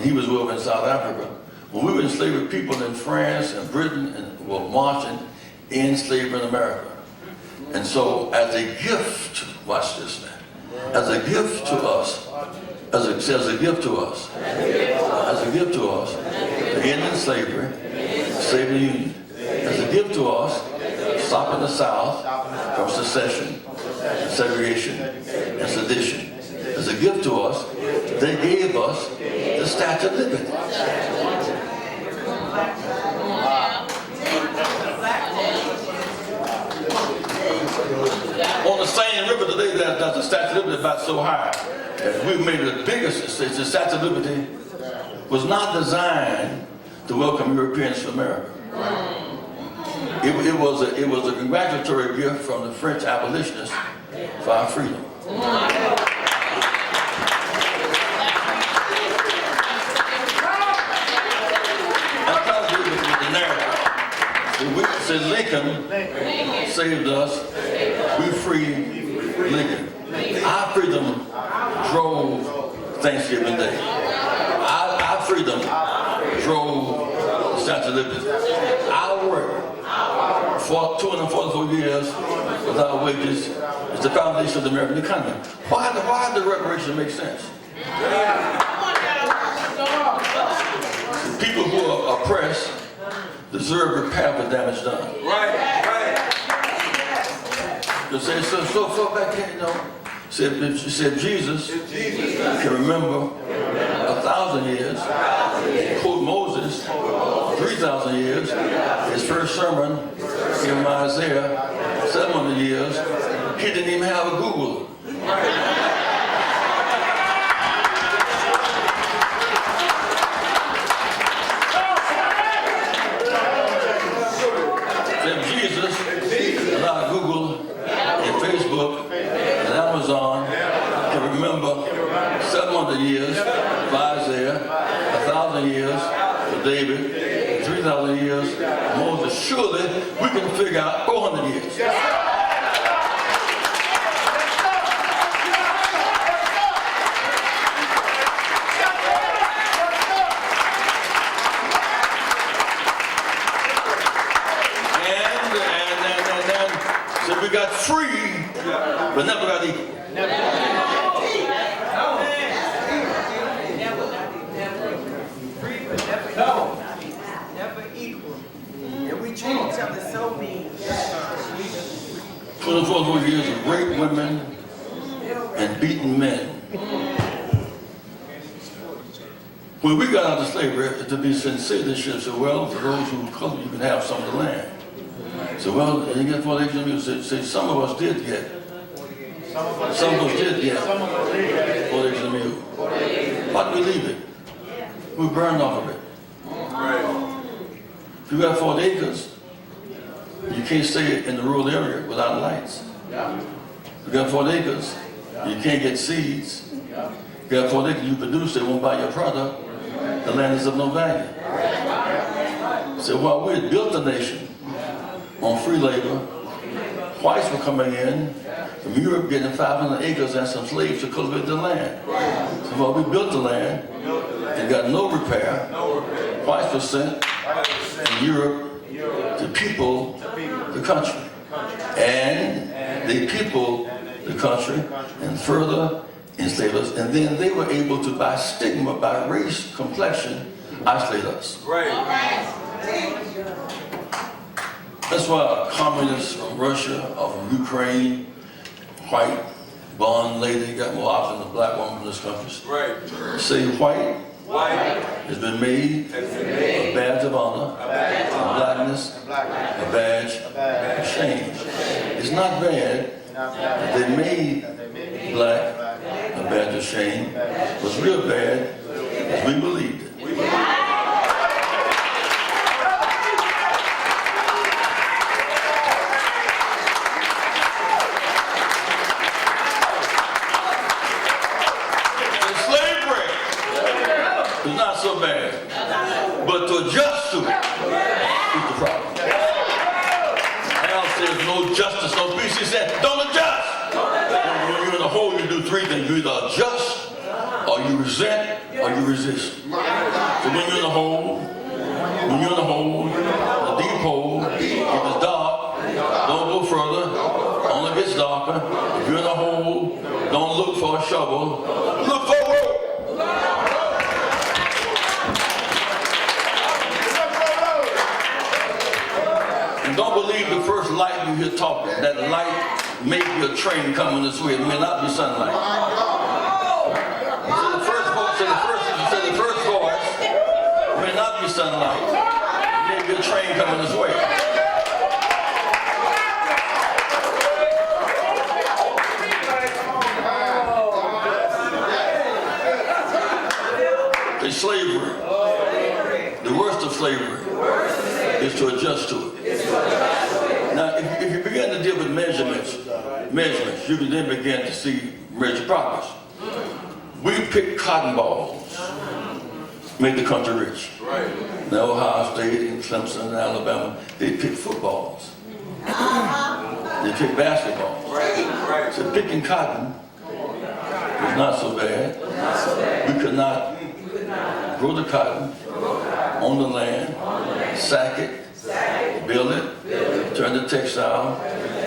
he was over in South Africa. When we were in slavery, people in France and Britain were marching in slavery in America. And so as a gift, watch this now, as a gift to us, the ending slavery, saving the Union. As a gift to us, stopping the South from secession, segregation, and sedition. As a gift to us, they gave us the Statue of Liberty. On the same river today, there's the Statue of Liberty about so high. And we made it the biggest. The Statue of Liberty was not designed to welcome Europeans to America. It was a congratulatory gift from the French abolitionists for our freedom. I'm trying to do this with the narrative. We said Lincoln saved us. We freed Lincoln. Our freedom drove Thanksgiving Day. Our freedom drove the Statue of Liberty. Our work for 244 years without wages is the foundation of the American economy. Why does the reparation make sense? People who are oppressed deserve repair for damage done. Right. You say, so back then, you know, she said Jesus can remember 1,000 years, quote Moses 3,000 years, his first sermon came from Isaiah 700 years. He didn't even have a Google. Jesus allowed Google and Facebook and Amazon to remember 700 years for Isaiah, 1,000 years for David, 3,000 years for Moses. Surely we can figure out 400 years. So we got free, but never got equal. Never equal. And we treat each other so mean. 24 years of raped women and beaten men. When we got out of slavery, to be sincere, they should have said, well, for those who come, you can have some of the land. So, well, you get 4 acres of mule. Say, some of us did get. Some of us did get 4 acres of mule. Why did we leave it? We burned off of it. If you got 4 acres, you can't stay in the rural area without lights. You got 4 acres, you can't get seeds. You got 4 acres, you produce, they won't buy your product. The land is of no value. So while we had built the nation on free labor, whites were coming in from Europe getting 500 acres and some slaves to cultivate the land. So while we built the land and got no repair, whites were sent in Europe to people the country. And they people the country and further enslaved us. And then they were able to, by stigma, by race, complexion, isolate us. That's why communists from Russia or from Ukraine, white, blonde lady, got more options than a black woman from this country. Say white has been made a badge of honor, a blackness, a badge of shame. It's not bad that they made black a badge of shame. What's real bad is we believed it. It's not so bad, but to adjust to it is the problem. Al says no justice, no peace. He said, don't adjust. When you're in a hole, you do 3 things. You either adjust, or you resent, or you resist. So when you're in a hole, a deep hole, if it's dark, don't go further, only gets darker. If you're in a hole, don't look for a shovel, look for a rope. Don't believe the first light you hear talking. That light may be a train coming this way. It may not be sunlight. So the first voice may not be sunlight. It may be a train coming this way. The slavery, the worst of slavery, is to adjust to it. Now, if you begin to deal with measurements, you can then begin to see measure progress. We pick cotton balls, make the country rich. Now, Ohio State and Clemson and Alabama, they pick footballs. They pick basketballs. So picking cotton was not so bad. We could not grow the cotton on the land, sack it, build it, turn the textile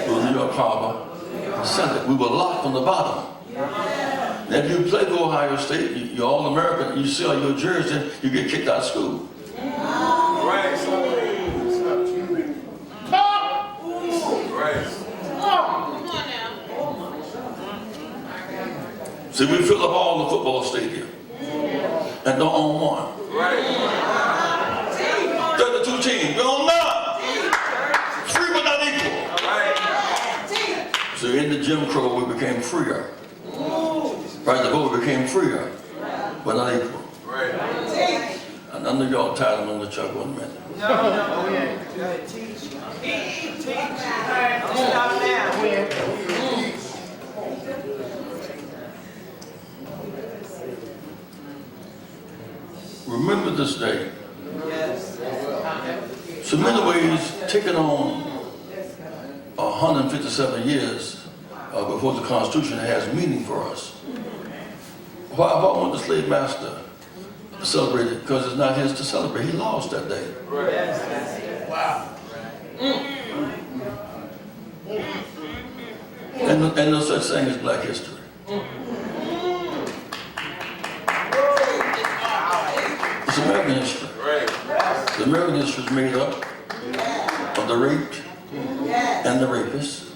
to New York Harbor, and sell it. We were locked on the bottom. And if you play for Ohio State, you're all American, you sell your jersey, you get kicked out of school. See, we fill up all the football stadium and don't own one. 32 teams, we own none. Free but not equal. So in the Jim Crow, we became freer. Right, the vote became freer, but not equal. And I know y'all tired of them on the chuck 1 minute. No. Teach. Don't stop now. Remember this day. Yes. So in many ways, taking on 157 years before the Constitution has meaning for us. Why won't the slave master celebrate it? Because it's not his to celebrate. He lost that day. Wow. And no such thing as black history. It's American history. The American history is made up of the raped and the rapists.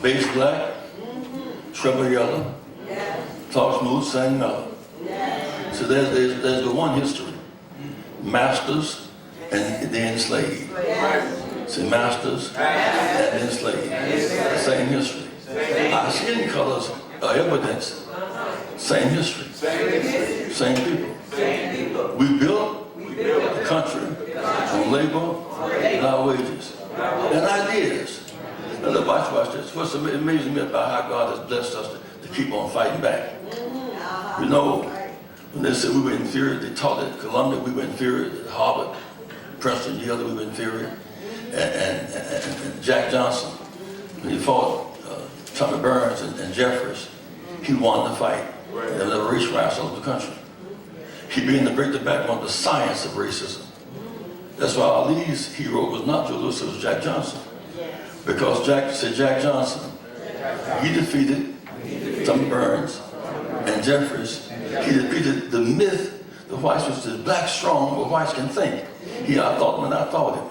Base black, treble yellow, talk smooth, sang mellow. So there's the one history. Masters and the enslaved. See, masters and enslaved. The same history. Our skin colors are evidence. Same history. Same people. We built the country on labor and our wages and ideas. Now, look, watch this. What's amazing me about how God has blessed us to keep on fighting back. You know, when they said we were inferior, they taught at Columbia we were inferior, at Harvard, Princeton, Yale, we were inferior. And Jack Johnson, when he fought Tommy Burns and Jeffries, he won the fight. There was a race riots all over the country. He began to break the backbone of the science of racism. That's why Ali's hero was not Joe Louis, it was Jack Johnson. Because Jack Johnson, he defeated Tommy Burns and Jeffries. He defeated the myth, the whites was the black strong, but whites can think. He outthought him and outthought him.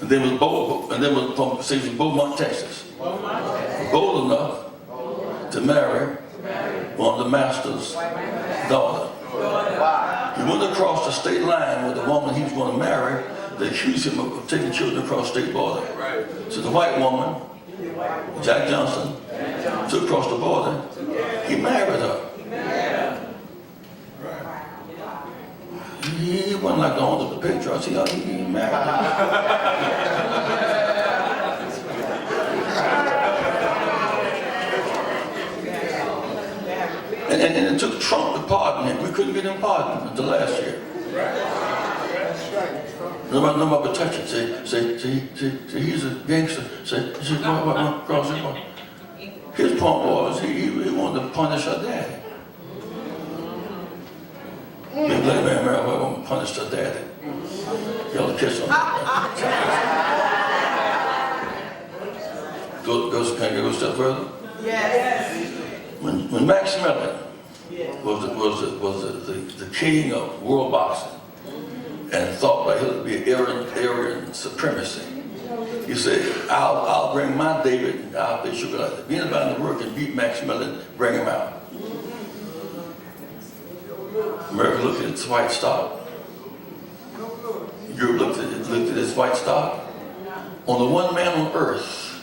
And then was bold, and then was from Beaumont, Texas. Bold enough to marry one of the master's daughter. He went across the state line with the woman he was going to marry. They accused him of taking children across the state border. So the white woman, Jack Johnson, took across the border. He married her. He wasn't like the owners of the Patriots. He married her. And it took Trump to pardon him. We couldn't get him pardoned until last year. Nobody would touch it. Say, he's a gangster. Say, cross him. His point was he wanted to punish her daddy. Big black man married a white woman, punished her daddy. Y'all kiss him. Can I go a step further? Yes. When Max Mellon was the king of world boxing and thought like he would be Aryan supremacy, he said, I'll bring my David out there sugar like that. If anybody in the world can beat Max Mellon, bring him out. America looked at its white stock. Europe looked at its white stock. Only one man on earth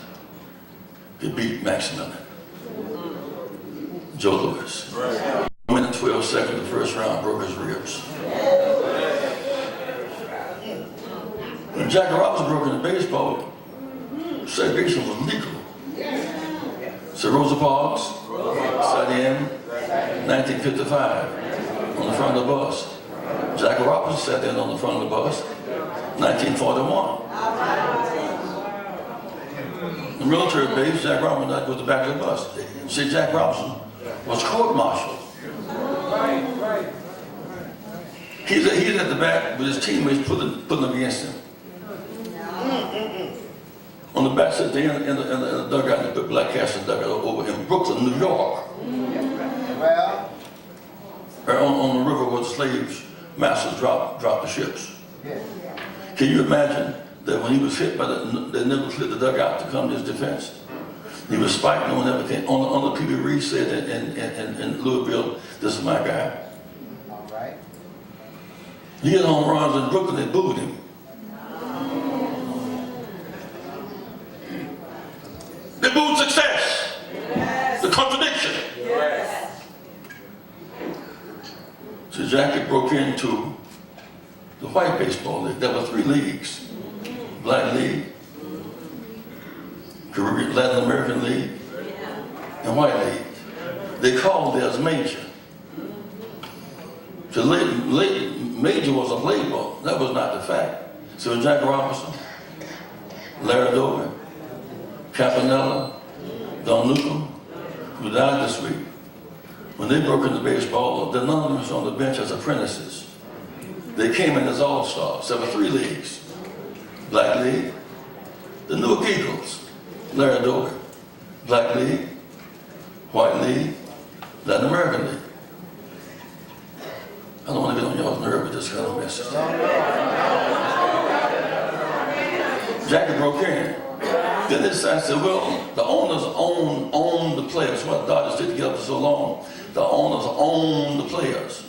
could beat Max Mellon. Joe Louis. 1 minute 12 seconds, the first round, broke his ribs. When Jackie Robinson broke into baseball, segregation was legal. So Rosa Parks sat in 1955 on the front of the bus. Jackie Robinson sat in on the front of the bus 1941. The military base, Jack Robinson was the back of the bus. See, Jack Robinson was court-martialed. He's at the back with his teammates putting them against him. On the back side, in the dugout, they put Black Castle dugout over in Brooklyn, New York. Or on the river where the slaves, masters dropped the ships. Can you imagine that when he was hit by they never cleared the dugout to come to his defense? He was spiked, no one ever came. On the P.B. Reed said in Louisville, this is my guy. All right. He hit home runs in Brooklyn, they booed him. They booed success. Yes. The contradiction. Yes. So Jackie broke into the white baseball league. There were 3 leagues. Black League, Caribbean, Latin American League, and White League. They called theirs major. So major was a label. That was not the fact. So Jack Robinson, Larry Dover, Campanella, Don Newcomb, who died this week, when they broke into baseball, none of them was on the bench as apprentices. They came in as all-stars. There were 3 leagues. Black League, the Newark Eagles, Larry Dover. Black League, White League, Latin American League. I don't want to get on y'all's nerve with this kind of message. Jackie broke in. Then this side said, well, the owners own the players. What Dodgers did to get up for so long, the owners own the players.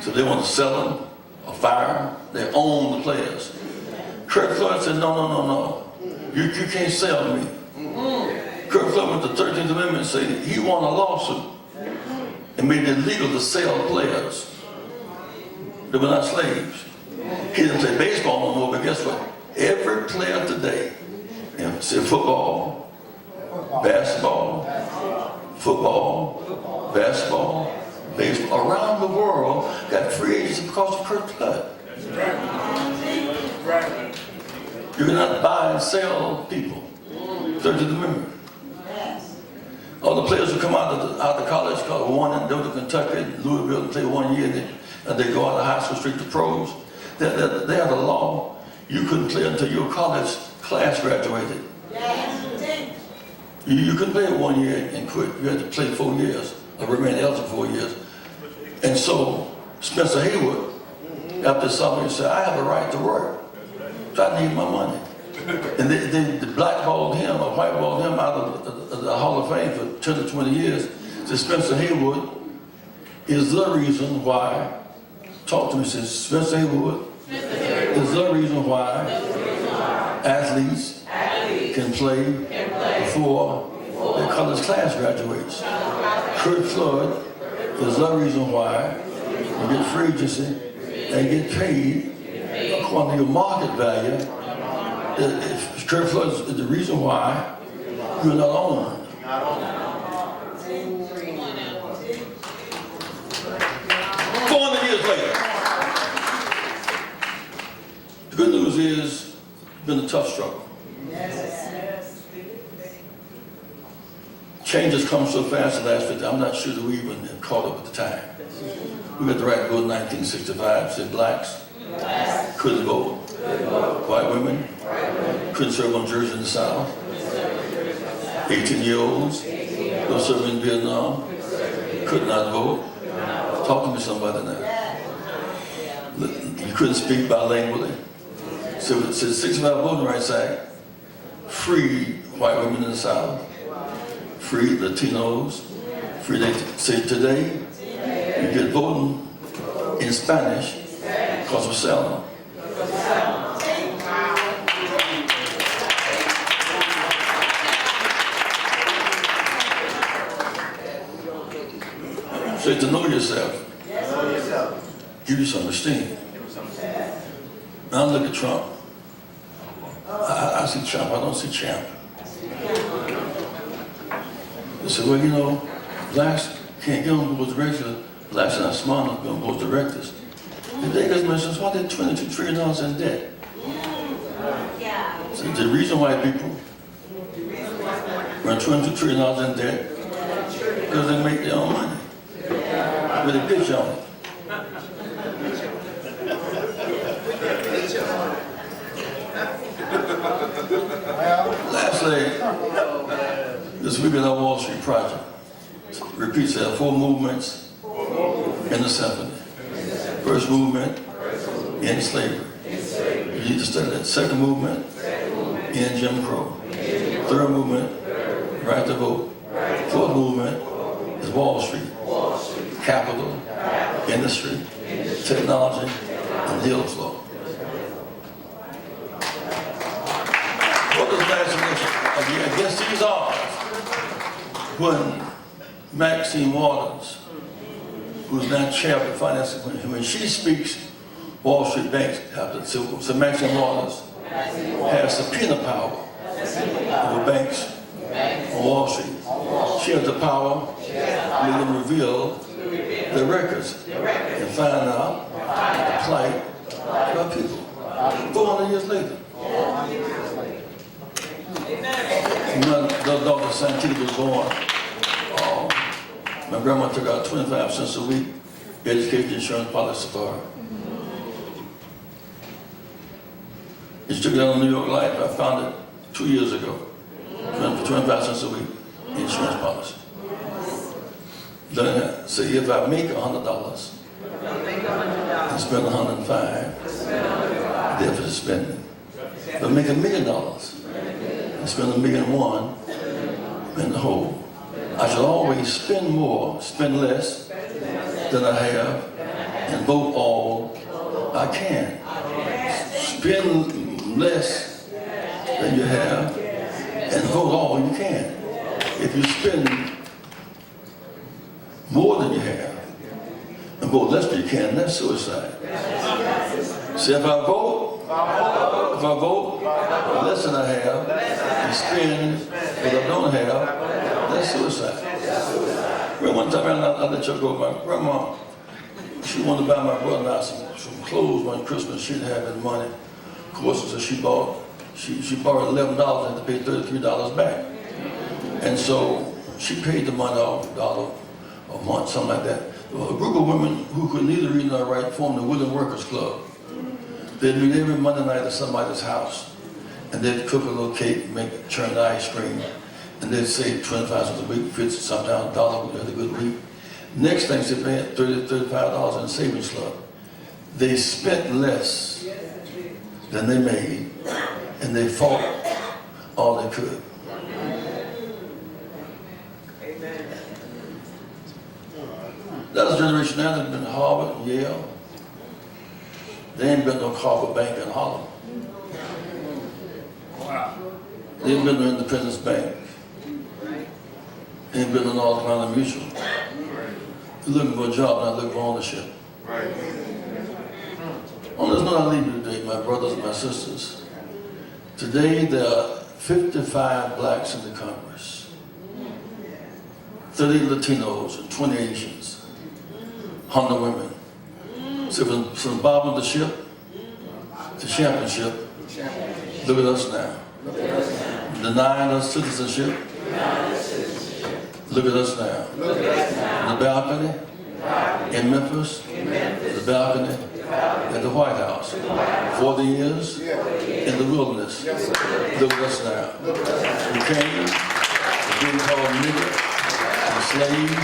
So they want to sell them a fire. They own the players. Kurt Floyd said, no, no, no, no. You can't sell me. Kurt Floyd went to the 13th Amendment and said he won a lawsuit and made it illegal to sell players. They were not slaves. He didn't play baseball no more, but guess what? Every player today, say football, basketball, football, basketball, baseball, around the world got free agents because of Kurt Floyd. You cannot buy and sell people. 13th Amendment. All the players who come out of college, one and go to Kentucky, Louisville, and play 1 year, and they go out of high school straight to pros. They had a law. You couldn't play until your college class graduated. You couldn't play 1 year and quit. You had to play 4 years, or remain eligible 4 years. And so Spencer Haywood, after summer, he said, I have a right to work. So I need my money. And they blackballed him or whiteballed him out of the Hall of Fame for 10 to 20 years. So Spencer Haywood is the reason why, talk to me, says Spencer Haywood is the reason why athletes can play before their college class graduates. Kurt Floyd is the reason why you get free agency and get paid according to your market value. Kurt Floyd is the reason why you're not owned. 400 years later. The good news is it's been a tough struggle. Change has come so fast the last 50 years, I'm not sure that we even have caught up with the time. We got the right to vote in 1965, said blacks couldn't vote. White women couldn't serve on juries in the South. 18-year-olds who were serving in Vietnam could not vote. Talk to me somebody now. You couldn't speak bilingually. So it says 65 Voting Rights Act freed white women in the South, freed Latinos, freed, they say today, you get voting in Spanish because we're selling. So to know yourself, give you some esteem. Now look at Trump. I see Trump, I don't see champ. They said, well, you know, blacks can't get on board with directors. Blacks are not smart enough to be on board with directors. The Vegas mentions, why they're $22 trillion in debt? So the reason why people run $22 trillion in debt because they make their own money. With a bitch on it. Lastly, this week at our Wall Street project repeats there are 4 movements in the symphony. First movement, end slavery. You need to study that. Second movement, end Jim Crow. Third movement, right to vote. Fourth movement is Wall Street. Capital, industry, technology, and deal flow. What does nationalism against these odds? When Maxine Waters, who's now chair of the finance committee, when she speaks, Wall Street banks have to. So Maxine Waters has subpoena power over banks on Wall Street. She has the power to let them reveal the records and find out the plight of our people. 400 years later. When my daughter Santita was born, my grandma took out 25 cents a week education insurance policy for her. And she took it out on New York Life. I found it 2 years ago. 25 cents a week insurance policy. Then say if I make $100 and spend $105, deficit spending. If I make $1 million and spend $1,000,001 in the hole, I should always spend more, spend less than I have, and vote all I can. Spend less than you have and vote all you can. If you spend more than you have and vote less than you can, that's suicide. See, if I vote less than I have and spend what I don't have, that's suicide. Remember one time I let you go, my grandma, she wanted to buy my brother and I some clothes one Christmas. She didn't have any money. Of course, so she borrowed $11 and had to pay $33 back. And so she paid the money off, $1 a month, something like that. A group of women who could neither read nor write formed the Woodland Workers Club. They'd meet every Monday night at somebody's house, and they'd cook a little cake, churn the ice cream, and they'd save 25 cents a week, 50, sometimes $1 had a good week. Next thing, they paid $30, $35 in the savings club. They spent less than they made, and they fought all they could. That generation now that's been to Harvard, Yale. They ain't been to a Harvard Bank in Harlem. Wow. They ain't been to Independence Bank. They ain't been to North Carolina Mutual. They're looking for a job, not looking for ownership. On this note, I leave you today, my brothers and my sisters. Today, there are 55 blacks in the Congress, 30 Latinos, and 20 Asians, 100 women. So from the bottom of the ship to championship, look at us now. Denying us citizenship, look at us now. The balcony in Memphis, the balcony at the White House. 40 years in the wilderness. Look at us now. We came from being called nigger, and slave,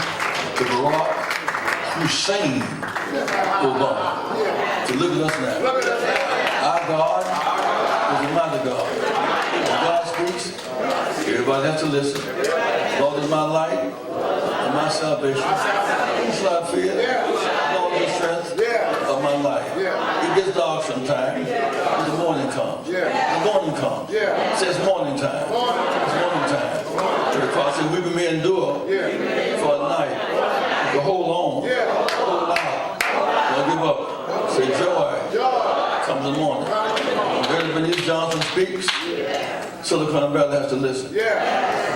to Barack Hussein Obama. So look at us now. Our God is a mighty God. When God speaks, everybody has to listen. Lord is my light and my salvation. Who shall I fear? Lord is the strength of my life. It gets dark sometimes, but the morning comes. The morning comes. It says morning time. It's morning time. Because weeping may endure for a night. To hold on, hold out, don't give up. Say joy comes in the morning. When Benita Johnson speaks, Silicon Valley has to listen.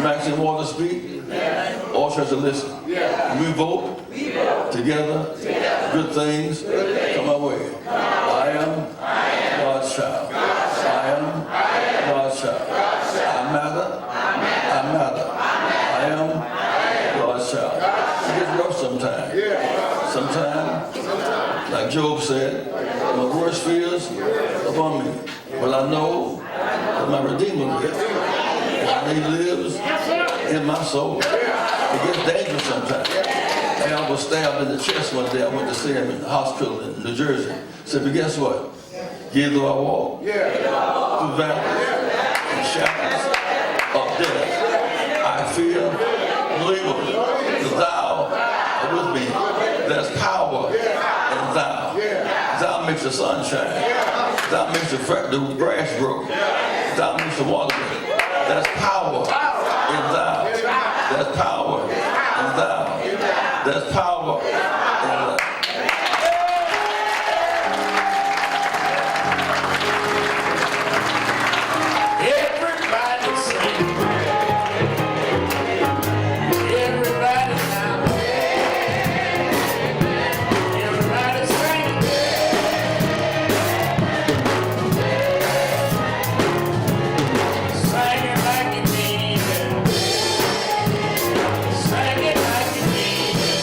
Maxine Waters speaks, all churches listen. We vote together, good things come our way. I am God's child. I am God's child. I matter. I matter. I am God's child. It gets rough sometimes. Sometimes, like Job said, my worst fears upon me. But I know that my Redeemer lives. And he lives in my soul. It gets dangerous sometimes. And I was stabbed in the chest one day. I went to see him in the hospital in New Jersey. Said, but guess what? Yea, though I walk through valleys and shadows of death, I fear no evil. Thou art with me. There's power in thou. Thou makes the sun shine. Thou makes the grass grow. Thou makes the water grow. There's power in thou. There's power in thou. There's power in thou. Everybody sing. Everybody now. Everybody sing. Sing it like you mean it. Sing it like you mean it.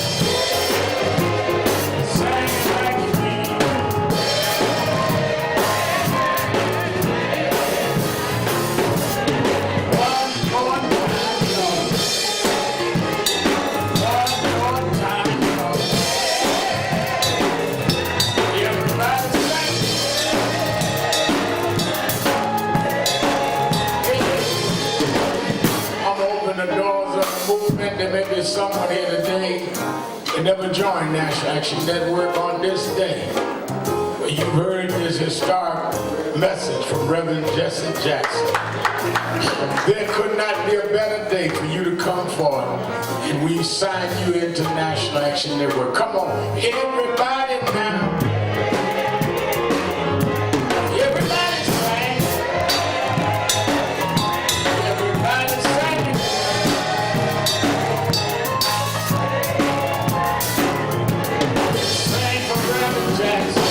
Sing it like you mean it. One more time, Lord. One more time, Lord. Everybody sing. I'm gonna open the doors of the movement. There may be someone here today that never joined National Action Network on this day. But you heard this historic message from Reverend Jesse Jackson. There could not be a better day for you to come forward, and we sign you into National Action Network. Come on, everybody now. Everybody sing. Everybody sing. Sing for Reverend Jackson.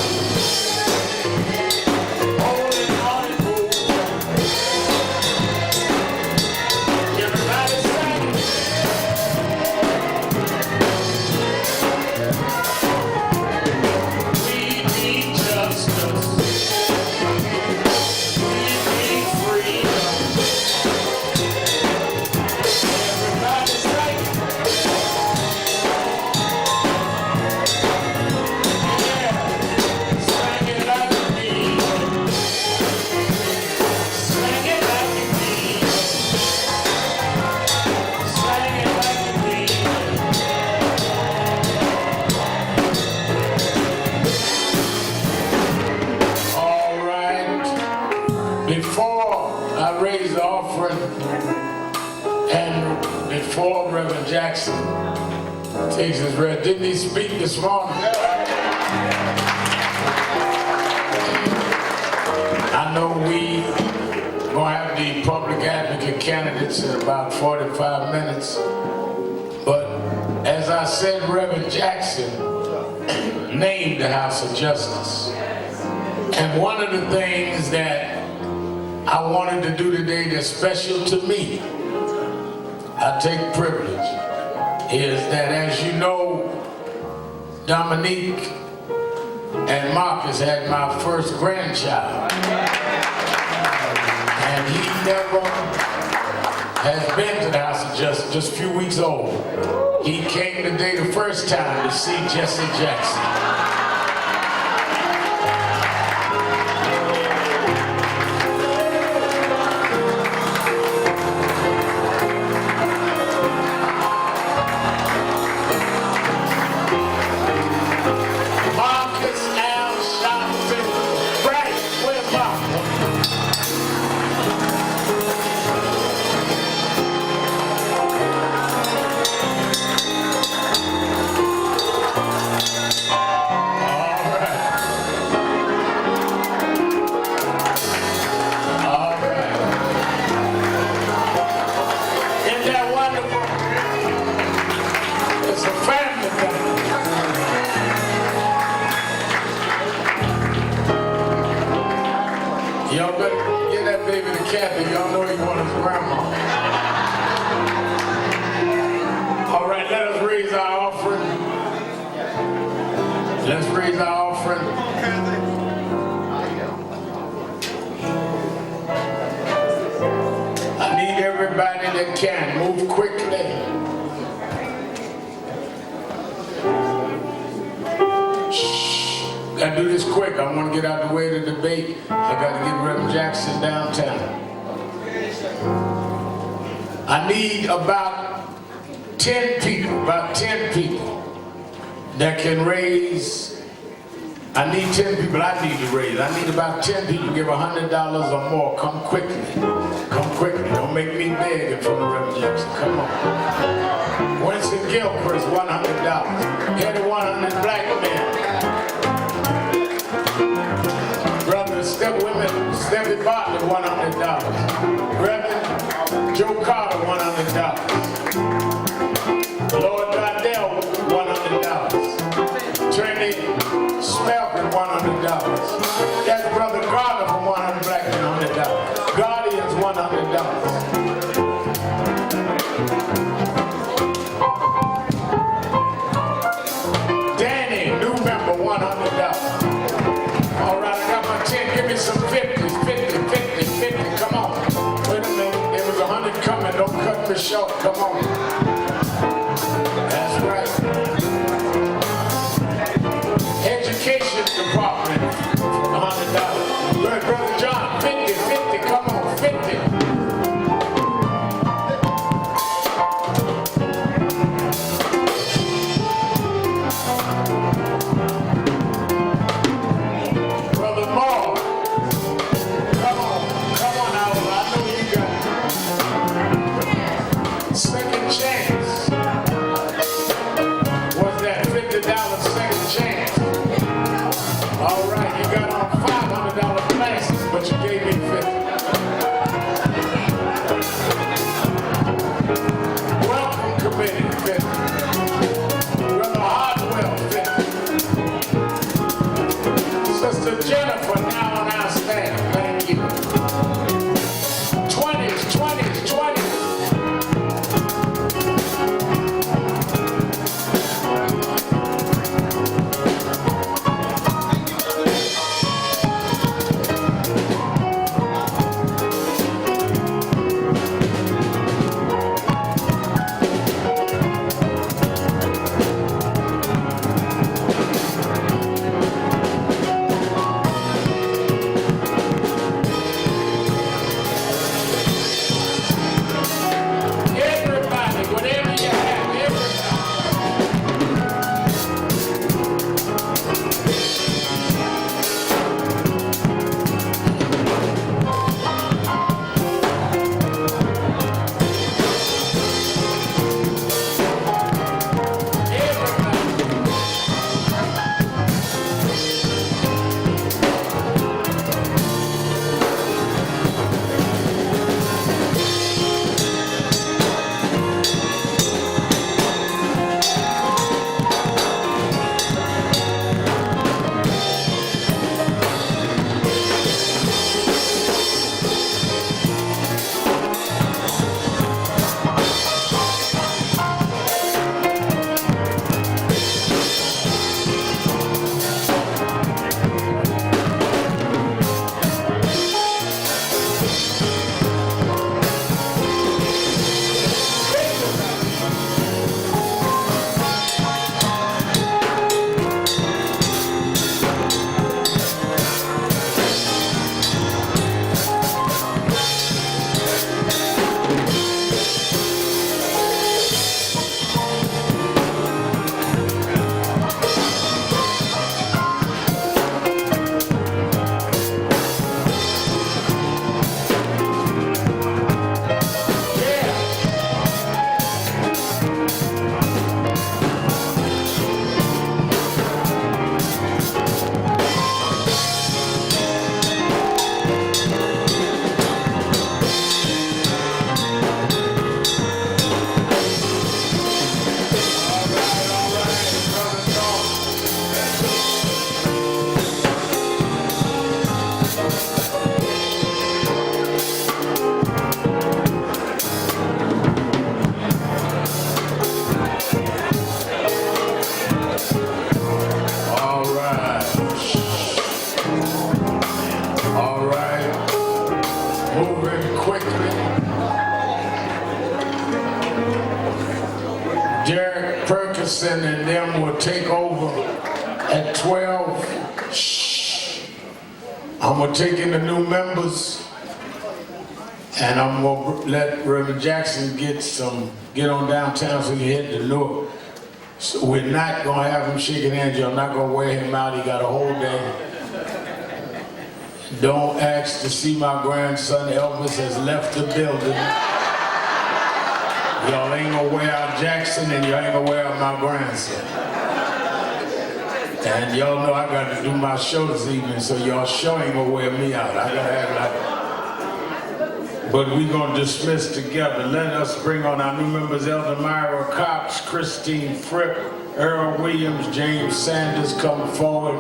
Before Reverend Jackson takes his breath, didn't he speak this morning? I know we gonna have the public advocate candidates in about 45 minutes, but as I said, Reverend Jackson named the House of Justice. And one of the things that I wanted to do today that's special to me, I take privilege, is that, as you know, Dominique and Marcus had my first grandchild. And he never has been to the House of Justice, just a few weeks old. He came today the first time to see Jesse Jackson. Y'all better get that baby to Kathy. Y'all know he want his grandma. All right, let us raise our offering. Let's raise our offering. I need everybody that can move quickly. Gotta do this quick. I want to get out the way of the debate. I gotta get Reverend Jackson downtown. I need about 10 people that can raise. I need 10 people I need to raise. I need about 10 people to give $100 or more. Come quickly. Come quickly. Don't make me beg in front of Reverend Jackson. Come on. Winston Gilchrist, $100. Every 100 black men. Brother Stevie Bartlett, $100. Reverend Joe Carter, $100. Lord Dardell, $100. Trinity Smelkin, $100. That's Brother Carter from 100 Black Men, $100. Guardians, $100. Danny, new member, $100. All right, I got my 10. Give me some 50s, 50, 50, 50. Come on. Wait a minute. There was 100 coming. Don't cut me short. Come on. That's right. Education department, $100. right, you got on $500 glasses, but you gave me 50. Welcome committee, 50. Brother Hardwell, 50. Sister Jennifer, now on our staff, thank you. 20s, 20s, 20s. Everybody, whatever you have, everybody. Everybody. Yeah. All right. All right. Moving quickly. Derek Perkinson and them will take over at 12. Shh. I'm gonna take in the new members, and I'm gonna let Reverend Jackson get on downtown so he hit the north. So we're not gonna have him shaking hands. You're not gonna wear him out. He got a whole day. Don't ask to see my grandson. Elvis has left the building. Y'all ain't gonna wear out Jackson, and y'all ain't gonna wear out my grandson. And y'all know I got to do my show this evening, so y'all sure ain't gonna wear me out. I gotta act like. But we gonna dismiss together. Let us bring on our new members: Elder Myra Cox, Christine Fripp, Earl Williams, James Sanders. Come forward.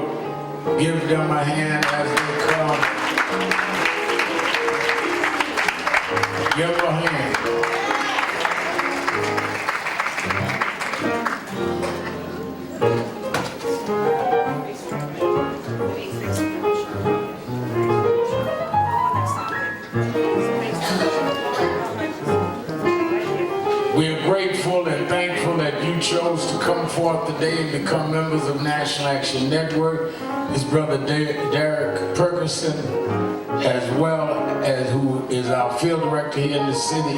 Give them a hand as they come. Give them a hand. We are grateful and thankful that you chose to come forth today and become members of National Action Network. His brother Derek Perkinson, as well as who is our field director here in the city,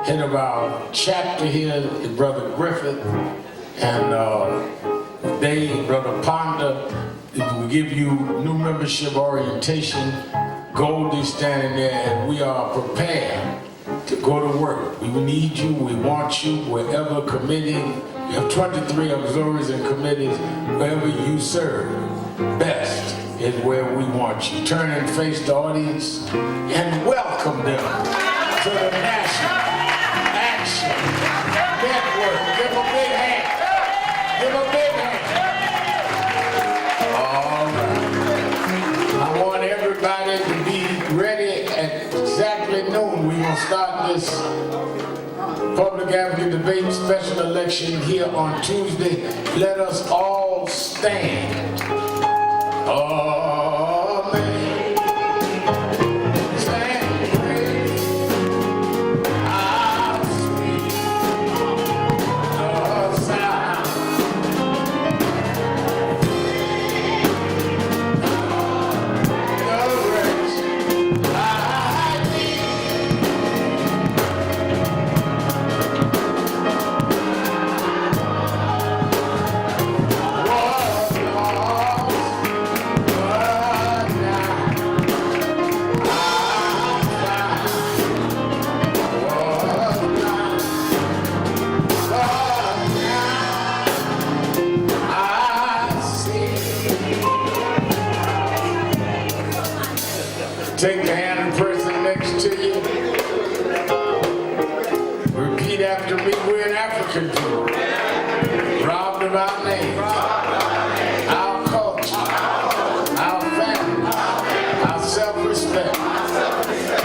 head of our chapter here, his brother Griffith, and Brother Ponder, we give you new membership orientation. Goldie standing there, and we are prepared to go to work. We need you, we want you, wherever committee, you have 23 auxiliaries and committees, wherever you serve best is where we want you. Turn and face the audience and welcome them to the National Action Network. Give a big hand. Give a big hand. All right. I want everybody to be ready at exactly noon. We're going to start this public advocate debate special election here on Tuesday. Let us all stand. Oh, man. Stand praise. How sweet the sound. The grace I was lost. Take the hand of the person next to you. Repeat after me. We're an African people. Robbed of our name, our culture, our family, our self-respect.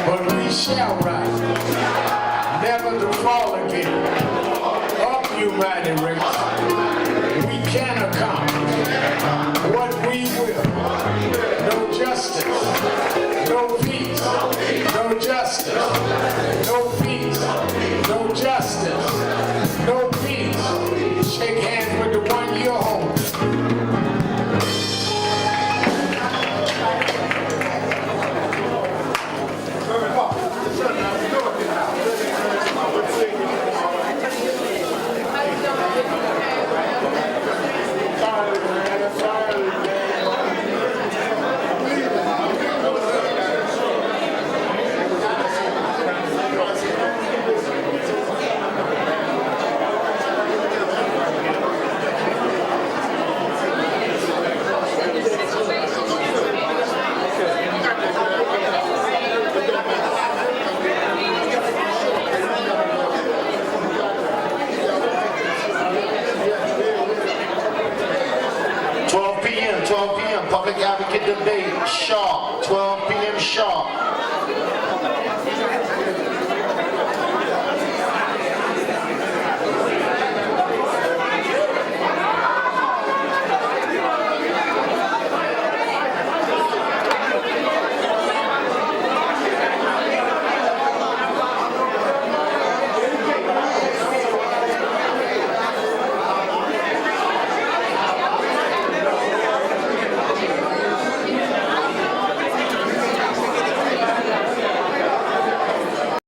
But we shall rise, never to fall again. Up, you mighty race. We can accomplish what we will. No justice, no peace, no justice, no peace, no justice, no peace. Shake hands with the one you're holding. Public Advocate debate, sharp, 12 p.m. sharp.